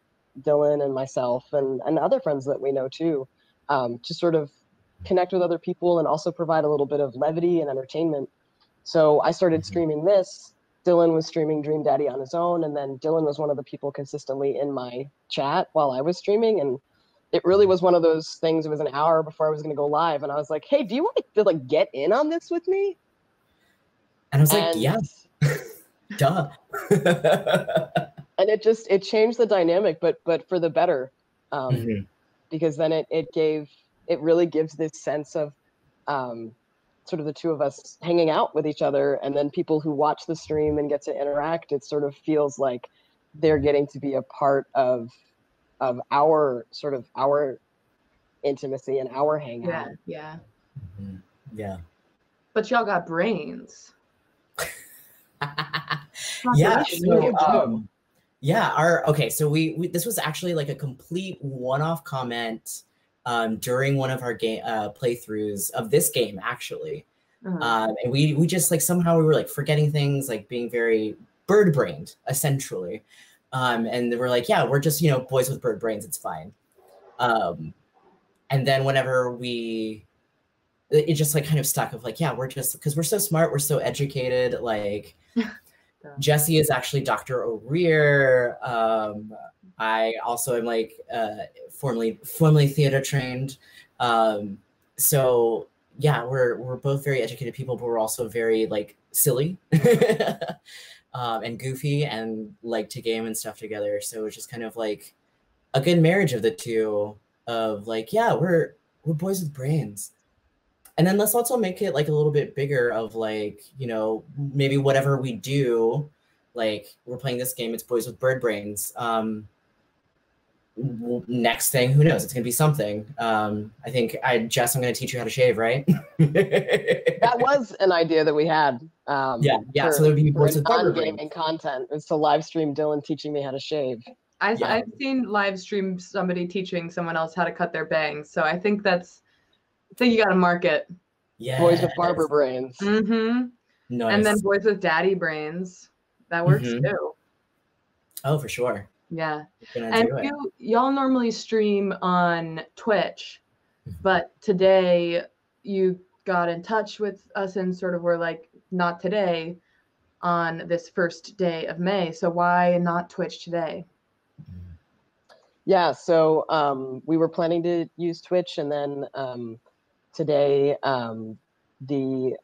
Dylan and myself and other friends that we know too, to sort of connect with other people and also provide a little bit of levity and entertainment. So I started streaming this. Dylan was streaming Dream Daddy on his own, and then Dylan was one of the people consistently in my chat while I was streaming. And it really was one of those things. It was an hour before I was going to go live, and I was like, "Hey, do you want to like get in on this with me?" And I was like, "Yeah, duh." And it changed the dynamic, but for the better, because then it really gives this sense of sort of the two of us hanging out with each other, and then people who watch the stream and get to interact, it sort of feels like they're getting to be a part of our sort of our intimacy and our hangout. Yeah. Yeah. But y'all got brains. Yeah. So we this was actually like a complete one-off comment during one of our game playthroughs of this game, actually. And we just like somehow we were like forgetting things, like being very bird brained essentially. And we're like, yeah, we're just, boys with bird brains, it's fine. And then whenever it just like kind of stuck of like, yeah, we're just, because we're so smart, we're so educated, like Jesse is actually Dr. O'Rear. I also am like formerly theater trained. So yeah, we're both very educated people, but we're also very like silly and goofy and like to game and stuff together. So it's just kind of like a good marriage of the two of like, yeah, we're boys with brains. And then let's also make it like a little bit bigger of like, maybe whatever we do, like we're playing this game, it's boys with bird brains. Next thing, who knows? It's going to be something. I think, Jess, I'm going to teach you how to shave, right? That was an idea that we had. Yeah. So there would be boys with bird brains. Non-gaming content is to live stream Dylan teaching me how to shave. I've seen live stream somebody teaching someone else how to cut their bangs. So I think you got to market. Yeah. Boys with barber brains. Mm-hmm. Nice. And then boys with daddy brains. That works too. Oh, for sure. Yeah. We're gonna And do it. y'all normally stream on Twitch, but today you got in touch with us and sort of were like, not today on this first day of May. So why not Twitch today? Yeah, so we were planning to use Twitch, and then today the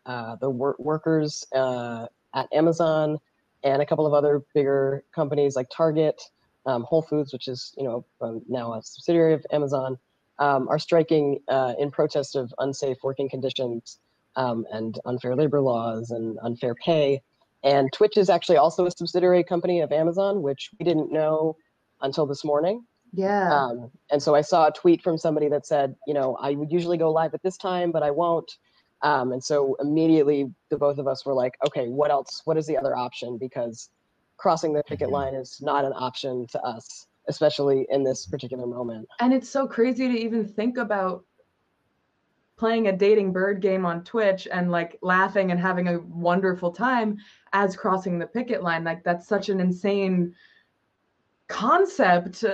workers at Amazon and a couple of other bigger companies like Target, Whole Foods, which is now a subsidiary of Amazon, are striking in protest of unsafe working conditions and unfair labor laws and unfair pay. And Twitch is actually also a subsidiary company of Amazon, which we didn't know until this morning. Yeah. And so I saw a tweet from somebody that said, I would usually go live at this time, but I won't. And so immediately the both of us were like, okay, what else? What is the other option? Because crossing the picket line is not an option to us, especially in this particular moment. And it's so crazy to even think about playing a dating bird game on Twitch and like laughing and having a wonderful time as crossing the picket line. Like that's such an insane concept.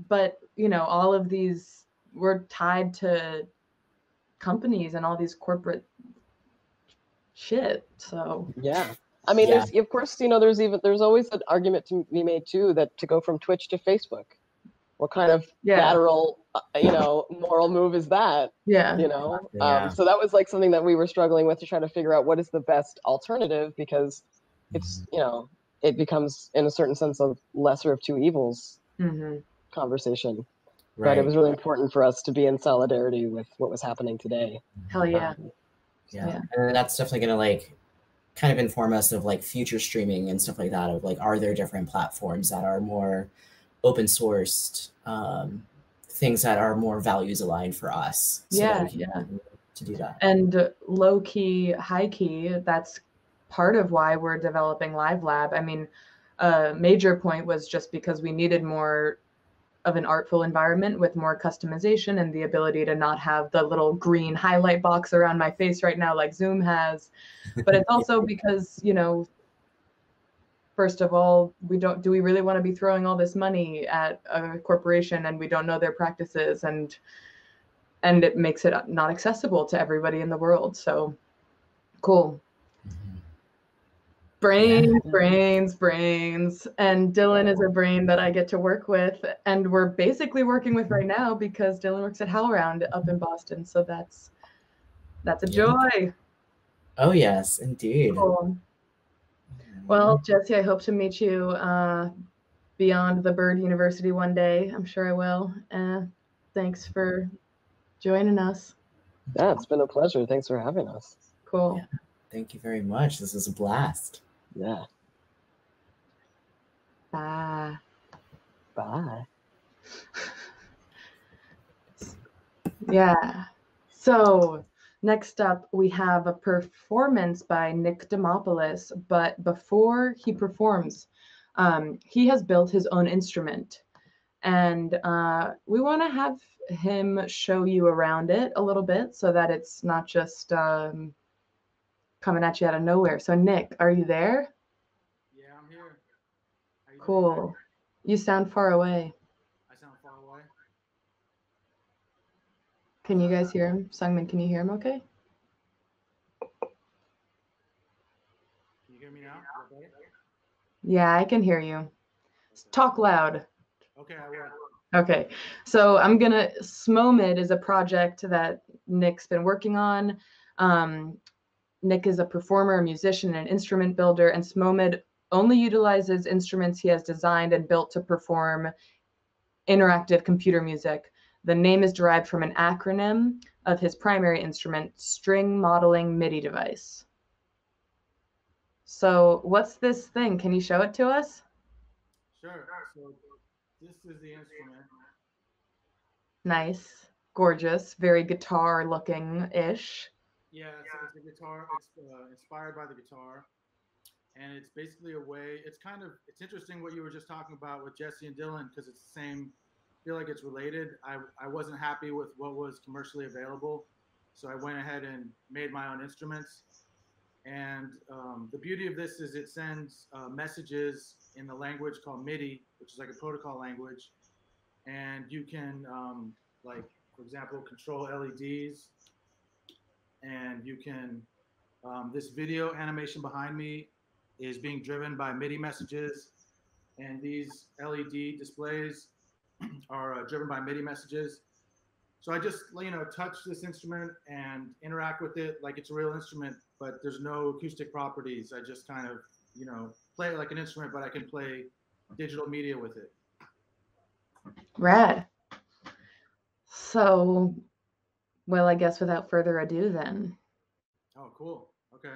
But all of these, we're tied to companies and all these corporate shit. So yeah, I mean, there's of course, there's always an argument to be made too that to go from Twitch to Facebook, what kind of lateral, moral move is that? Yeah. So that was like something that we were struggling with to try to figure out what is the best alternative, because it's, it becomes in a certain sense a lesser of two evils conversation. Right. But it was really important for us to be in solidarity with what was happening today. Hell yeah. Yeah. And that's definitely going to kind of inform us of future streaming and stuff like that, of are there different platforms that are more open sourced, things that are more values aligned for us. So to do that. And low key, high key, that's part of why we're developing Live Lab. I mean, a major point was just because we needed more of an artful environment with more customization and the ability to not have the little green highlight box around my face right now like Zoom has. But it's also because, first of all, do we really want to be throwing all this money at a corporation and we don't know their practices, and it makes it not accessible to everybody in the world. So cool. Brains. And Dylan is a brain that I get to work with, and we're basically working with right now because Dylan works at HowlRound up in Boston. So that's a joy. Oh yes, indeed. Cool. Well, Jesse, I hope to meet you beyond the Bird University one day. I'm sure I will. Thanks for joining us. Yeah, it's been a pleasure. Thanks for having us. Cool. Yeah. Thank you very much. This was a blast. Yeah. Bye. Bye. Yeah. So next up, we have a performance by Nick Demopoulos. But before he performs, he has built his own instrument. And we want to have him show you around it a little bit so that it's not just coming at you out of nowhere. So Nick, are you there? Yeah, I'm here. Cool. You sound far away. I sound far away? Can you guys hear him? Sungmin, can you hear him okay? Can you hear me now? Yeah, I can hear you. Talk loud. Okay, I will. Okay, so SMOMID is a project that Nick's been working on. Nick is a performer, a musician, and instrument builder, and SMOMID only utilizes instruments he has designed and built to perform interactive computer music. The name is derived from an acronym of his primary instrument, String Modeling MIDI Device. So what's this thing? Can you show it to us? Sure. So this is the instrument. Nice, gorgeous, very guitar looking-ish. Yeah, so it's a guitar. It's inspired by the guitar, and it's basically a way. It's interesting what you were just talking about with Jesse and Dylan, because it's the same. I feel like it's related. I wasn't happy with what was commercially available, So I went ahead and made my own instruments. And the beauty of this is it sends messages in the language called MIDI, which is like a protocol language. And you can, like, for example, control LEDs. And you can, this video animation behind me is being driven by MIDI messages. And these LED displays are driven by MIDI messages. So I just, touch this instrument and interact with it like it's a real instrument, but there's no acoustic properties. I just kind of, play it like an instrument, but I can play digital media with it. Rad. So, well, I guess without further ado then. Oh, cool. Okay.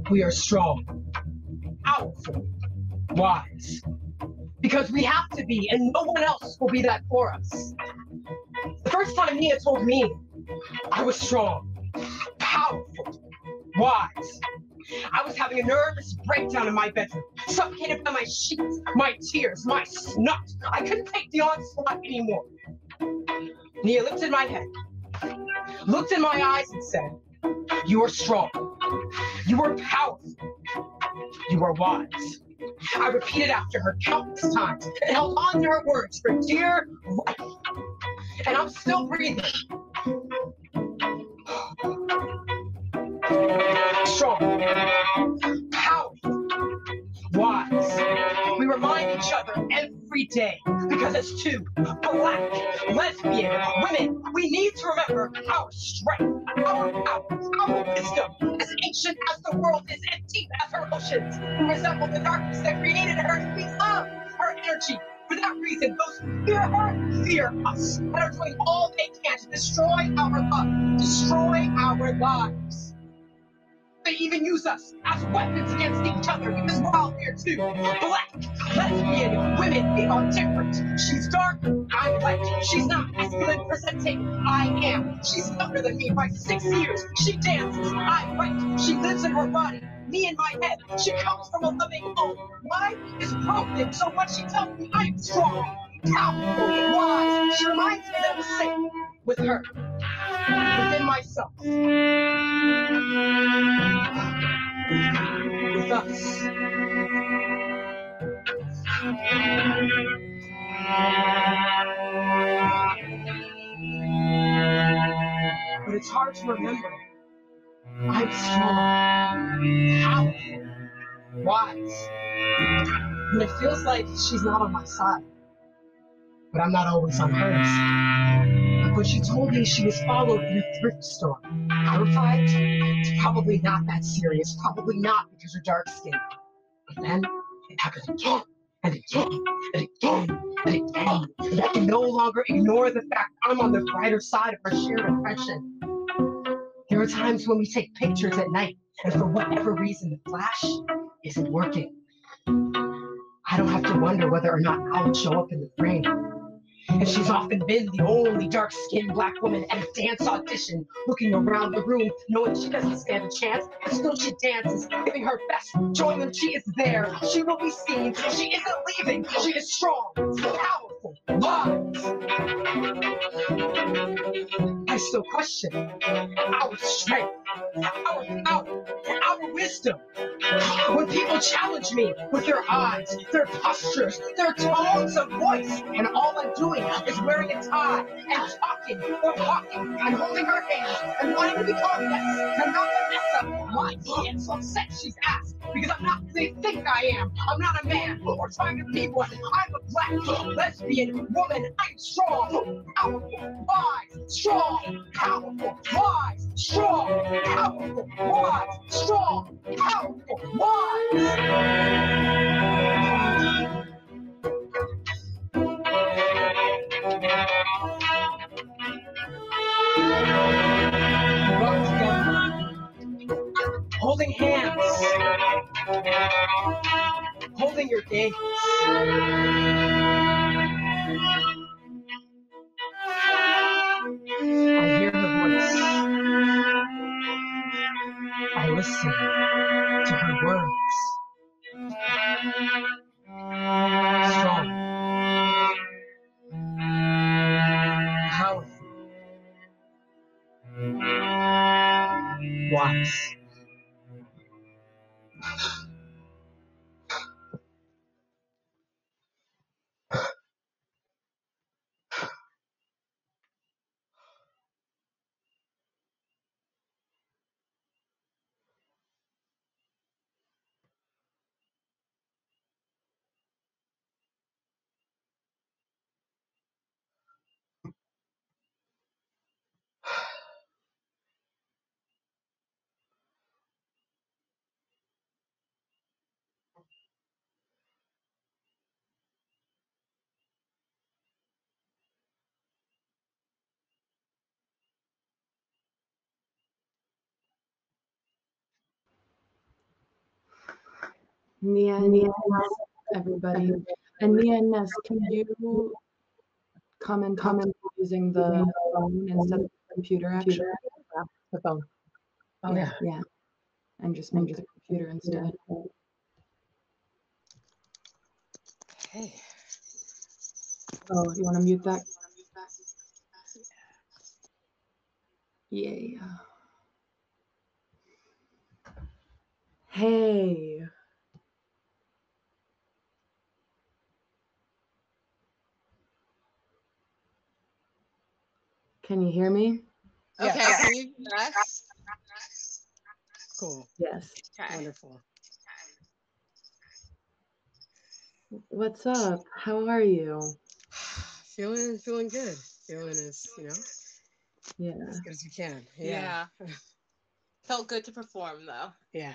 We are strong, powerful, wise. Because we have to be, and no one else will be that for us. The first time Nia told me I was strong, powerful, wise, I was having a nervous breakdown in my bedroom, suffocated by my sheets, my tears, my snot. I couldn't take the onslaught anymore. Nia lifted my head, looked in my eyes and said, "You are strong, you are powerful, you are wise." I repeated after her countless times and held on to her words for dear life. And I'm still breathing. Strong, powerful, wise. We remind each other every day because as two Black, lesbian women, we need to remember our strength, our power, our wisdom. As ancient as the world is and deep as her oceans, we resemble the darkness that created her, and we love her energy. For that reason, those who fear her fear us and are doing all they can to destroy our love, destroy our lives. They even use us as weapons against each other because we're all here too. Black, lesbian, women, we are different. She's dark, I'm light. She's not masculine presenting, I am. She's younger than me by 6 years. She dances, I write. She lives in her body, me in my head. She comes from a loving home. Mine is broken, so when she tells me I'm strong, powerful, wise, she reminds me that I'm safe with her, within myself. With us. But it's hard to remember. I'm strong, powerful, wise. And it feels like she's not on my side. But I'm not always on hers. Like when she told me she was followed in a thrift store, I replied, it's probably not that serious, probably not because you're dark skinned. But then it happened again, and again, and again, and again. And I can no longer ignore the fact I'm on the brighter side of our shared oppression. There are times when we take pictures at night, and for whatever reason the flash isn't working. I don't have to wonder whether or not I'll show up in the frame. And she's often been the only dark-skinned Black woman at a dance audition, looking around the room, knowing she doesn't stand a chance, but still she dances, giving her best, showing them she is there, she will be seen, she isn't leaving, she is strong, powerful, wise. I still question our strength, our power, our wisdom. When people challenge me with their eyes, their postures, their tones of voice, and all I'm doing is wearing a tie and talking or walking and holding her hand and wanting to be called yes and not Vanessa, why she gets so upset she's asked because I'm not who they think I am. I'm not a man or trying to be one. I'm a Black, lesbian woman. I'm strong, powerful, wise, strong, powerful, wise, strong, powerful, wise, strong, powerful, wise. Walk together, holding hands, holding your gaze. I hear her voice. I listen to her words. Strong, powerful, wise. Nia and Ness, everybody. And Nia and Ness, can you comment using the phone instead of the computer, actually? The phone. Oh, yeah. Yeah. And just make the computer instead. Okay. Oh, you want to mute that? Yeah. Hey. Can you hear me? Okay. Yes. Can you? Yes. Cool. Yes. Okay. Wonderful. What's up? How are you? Feeling good. Feeling as, Yeah. as good as you can. Yeah. Felt good to perform though. Yeah.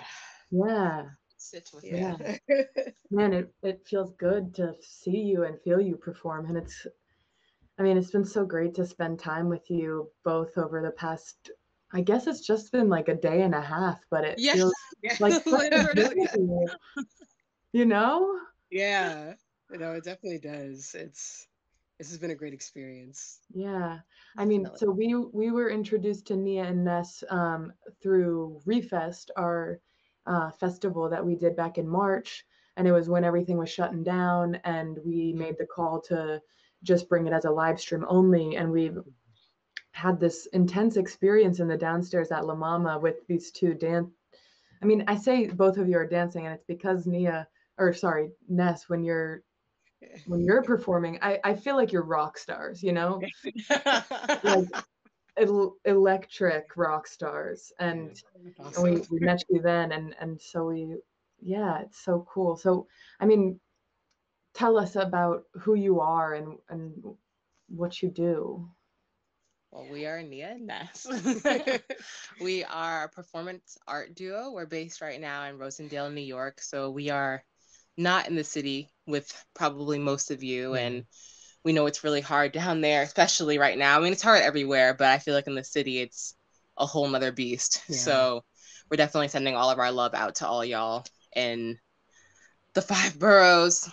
Yeah. Sit with Yeah. it. Man, it feels good to see you and feel you perform. And it's been so great to spend time with you both over the past, I guess it's just been like a day and a half, but it Yes. feels like such a Literally. journey, you know? Yeah. It definitely does. This has been a great experience. Yeah. So we were introduced to Nia and Ness through Refest, our festival that we did back in March. And it was when everything was shutting down, and we made the call to just bring it as a live stream only. And we had this intense experience in the downstairs at La Mama with these two I say both of you are dancing, and it's because Ness, when you're performing, I feel like you're rock stars, like electric rock stars. And Awesome. we met you then, and so it's so cool. So tell us about who you are and what you do. Well, we are Nia and Ness. We are a performance art duo. We're based right now in Rosendale, New York. So we are not in the city with probably most of you. And we know it's really hard down there, especially right now. It's hard everywhere, but I feel like in the city, it's a whole nother beast. Yeah. So we're definitely sending all of our love out to all y'all in the 5 boroughs.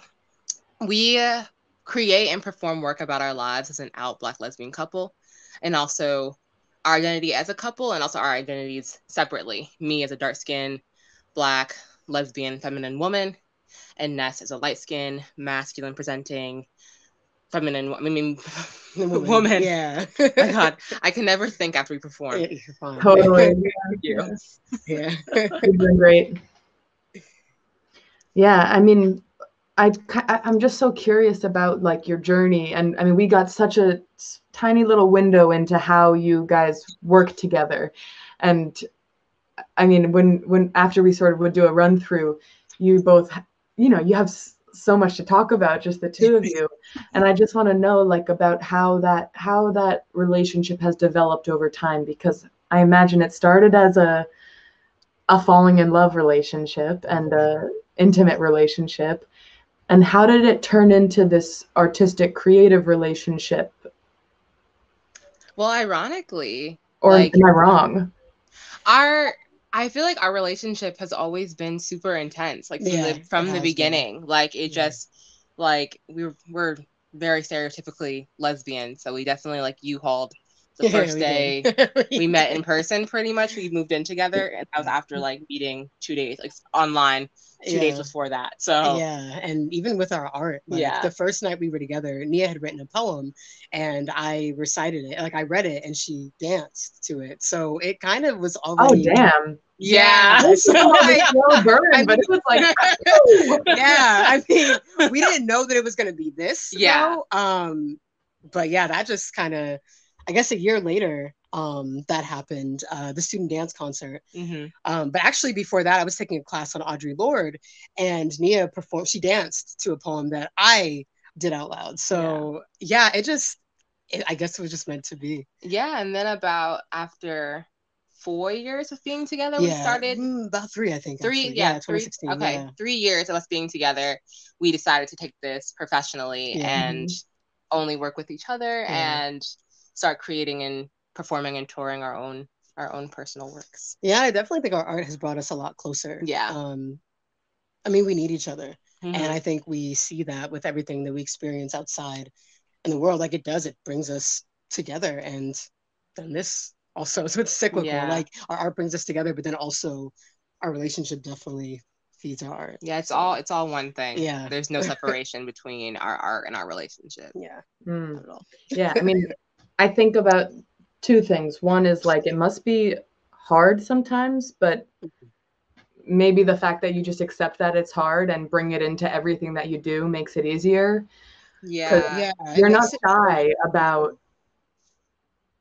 We create and perform work about our lives as an out Black lesbian couple, and also our identity as a couple, and also our identities separately. Me as a dark-skinned, Black, lesbian, feminine woman, and Ness as a light-skinned, masculine presenting, feminine, woman. Yeah. My God, I can never think after we perform. You're fine. Totally. Thank you. Yeah. You're doing great. Yeah, I'm just so curious about like your journey, and we got such a tiny little window into how you guys work together. And when after we sort of would do a run through, you both, you have so much to talk about, just the two of you. And I just want to know like about how that relationship has developed over time, because I imagine it started as a falling in love relationship and a intimate relationship. And how did it turn into this artistic creative relationship? Well, ironically, or am I wrong? I feel like our relationship has always been super intense, like from the beginning. Like it just like we're very stereotypically lesbian, so we definitely like U-hauled the first day we met in person. Pretty much, we moved in together, and that was after like meeting 2 days, like online. 2 days before that. So yeah, and even with our art, like the first night we were together, Nia had written a poem, and I recited it. Like I read it, and she danced to it. So it kind of was already. Oh damn! Yeah. So, but it was like. Yeah, we didn't know that it was going to be this. Yeah. Though. But yeah, that just kind of, I guess, a year later. That happened, the student dance concert. Mm-hmm. But actually before that, I was taking a class on Audre Lorde, and Nia performed, she danced to a poem that I did out loud. So yeah, I guess it was just meant to be. Yeah. And then after 4 years of being together, we started about 3, I think. 3, actually. yeah, 2016. Okay, yeah. 3 years of us being together, we decided to take this professionally and only work with each other and start creating and performing and touring our own personal works. Yeah, I definitely think our art has brought us a lot closer. Yeah. I mean, we need each other. Mhm. And I think we see that with everything that we experience outside in the world. Like it brings us together. And then this also, so it's cyclical. Yeah. Like our art brings us together, but then also our relationship definitely feeds our art. Yeah, it's So, all one thing. Yeah. There's no separation between our art and our relationship. Yeah. Mm. Not at all. Yeah, I mean, I think about two things. One is like it must be hard sometimes, but maybe the fact that you just accept that it's hard and bring it into everything that you do makes it easier. 'Cause Yeah. you're not shy about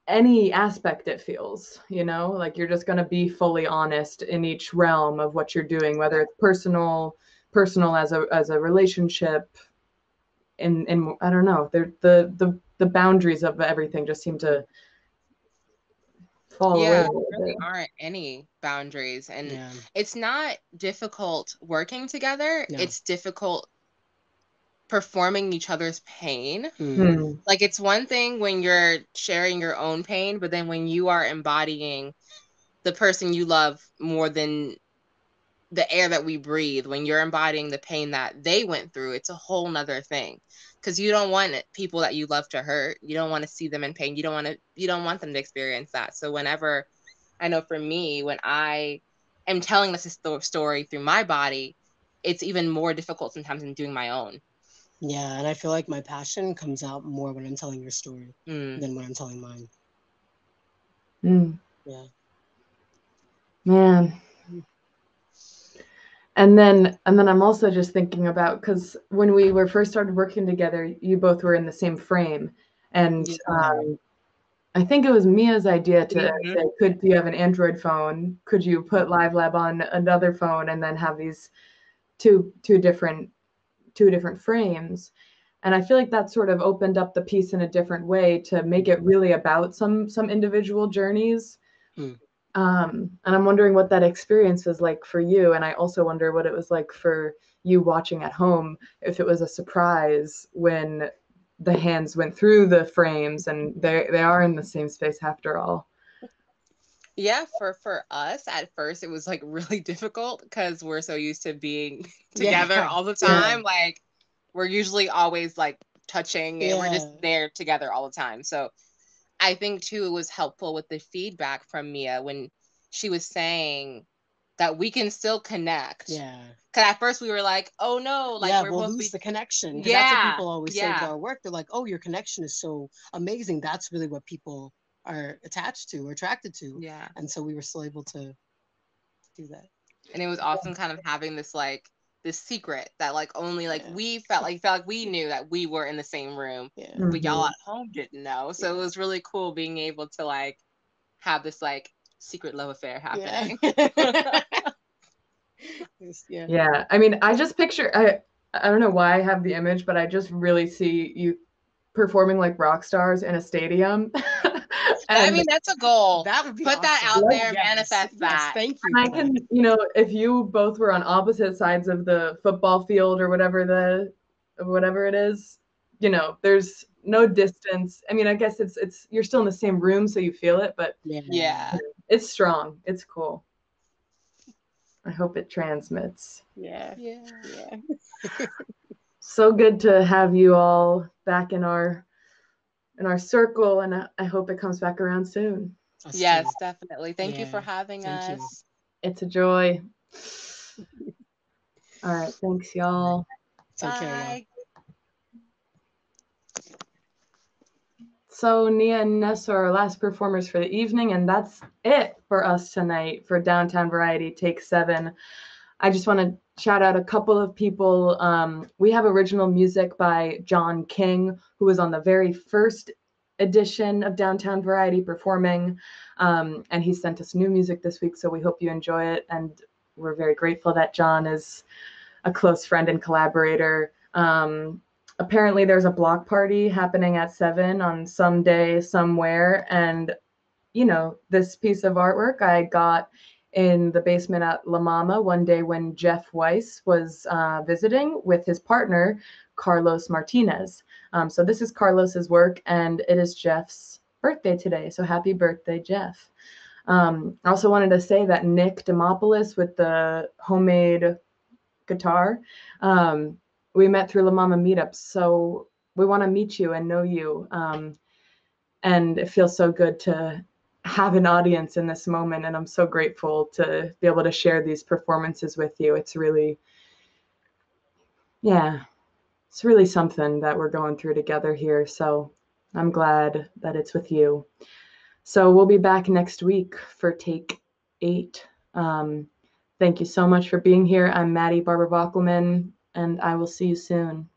any aspect it feels, you know, like you're just going to be fully honest in each realm of what you're doing, whether it's personal as a relationship. In I don't know, the boundaries of everything just seem to fall away. Yeah, a there little really bit. aren't any boundaries. And Yeah. it's not difficult working together. No. It's difficult performing each other's pain. Hmm. Like it's one thing when you're sharing your own pain, but then when you are embodying the person you love more than the air that we breathe, when you're embodying the pain that they went through, it's a whole nother thing. Because you don't want people that you love to hurt. You don't want to see them in pain. You don't want them to experience that. So whenever, I know for me, when I am telling this story through my body, it's even more difficult sometimes than doing my own. Yeah. And I feel like my passion comes out more when I'm telling your story Mm. than when I'm telling mine. Mm. Yeah. Man. And then I'm also just thinking about, because when we were first started working together, you both were in the same frame, and I think it was Mia's idea to say, do you have an Android phone? Could you put Live Lab on another phone and then have these two different frames? And I feel like that sort of opened up the piece in a different way to make it really about some individual journeys. And I'm wondering what that experience was like for you. And I also wonder what it was like for you watching at home, if it was a surprise when the hands went through the frames and they are in the same space after all. Yeah, for us at first it was like really difficult because we're so used to being Yeah. together all the time. Like we're usually always like touching and we're just there together all the time. So I think too it was helpful with the feedback from Mia when she was saying that we can still connect. Yeah. Cause at first we were like, oh no, like we're we'll supposed to lose be the connection. 'Cause Yeah. That's what people always say with Yeah. our work. They're like, oh, your connection is so amazing. That's really what people are attached to or attracted to. Yeah. And so we were still able to do that. And it was awesome kind of having this like this secret that like only like we felt like we knew that we were in the same room, but y'all at home didn't know. So it was really cool being able to like have this like secret love affair happening. Yeah. I mean, I just picture, I don't know why I have the image, but I just really see you performing like rock stars in a stadium. I mean, that's a goal. That would be Put that out there, manifest that. Thank you. And I can, you know, if you both were on opposite sides of the football field or whatever it is, you know, there's no distance. I mean, I guess it's you're still in the same room, so you feel it, but yeah, it's strong. It's cool. I hope it transmits. Yeah. So good to have you all back in our circle, and I hope it comes back around soon. Yes, definitely. Thank you for having us. It's a joy. All right, thanks, y'all. Take care, y'all. So Nia and Ness are our last performers for the evening, and that's it for us tonight for Downtown Variety Take 7. I just want to shout out a couple of people. We have original music by John King, who was on the very first edition of Downtown Variety performing, and he sent us new music this week, so we hope you enjoy it, and we're very grateful that John is a close friend and collaborator. Apparently there's a block party happening at 7 on some day somewhere, and you know, this piece of artwork I got in the basement at La Mama one day when Jeff Weiss was visiting with his partner Carlos Martinez. So this is Carlos's work, and it is Jeff's birthday today, so happy birthday, Jeff. I also wanted to say that Nick Demopoulos with the homemade guitar. We met through La Mama meetups, so we want to meet you and know you. And it feels so good to have an audience in this moment, and I'm so grateful to be able to share these performances with you. It's really, yeah, it's really something that we're going through together here. So I'm glad that it's with you. So we'll be back next week for take 8. Thank you so much for being here. I'm Maddie Barber-Bockelman, and I will see you soon.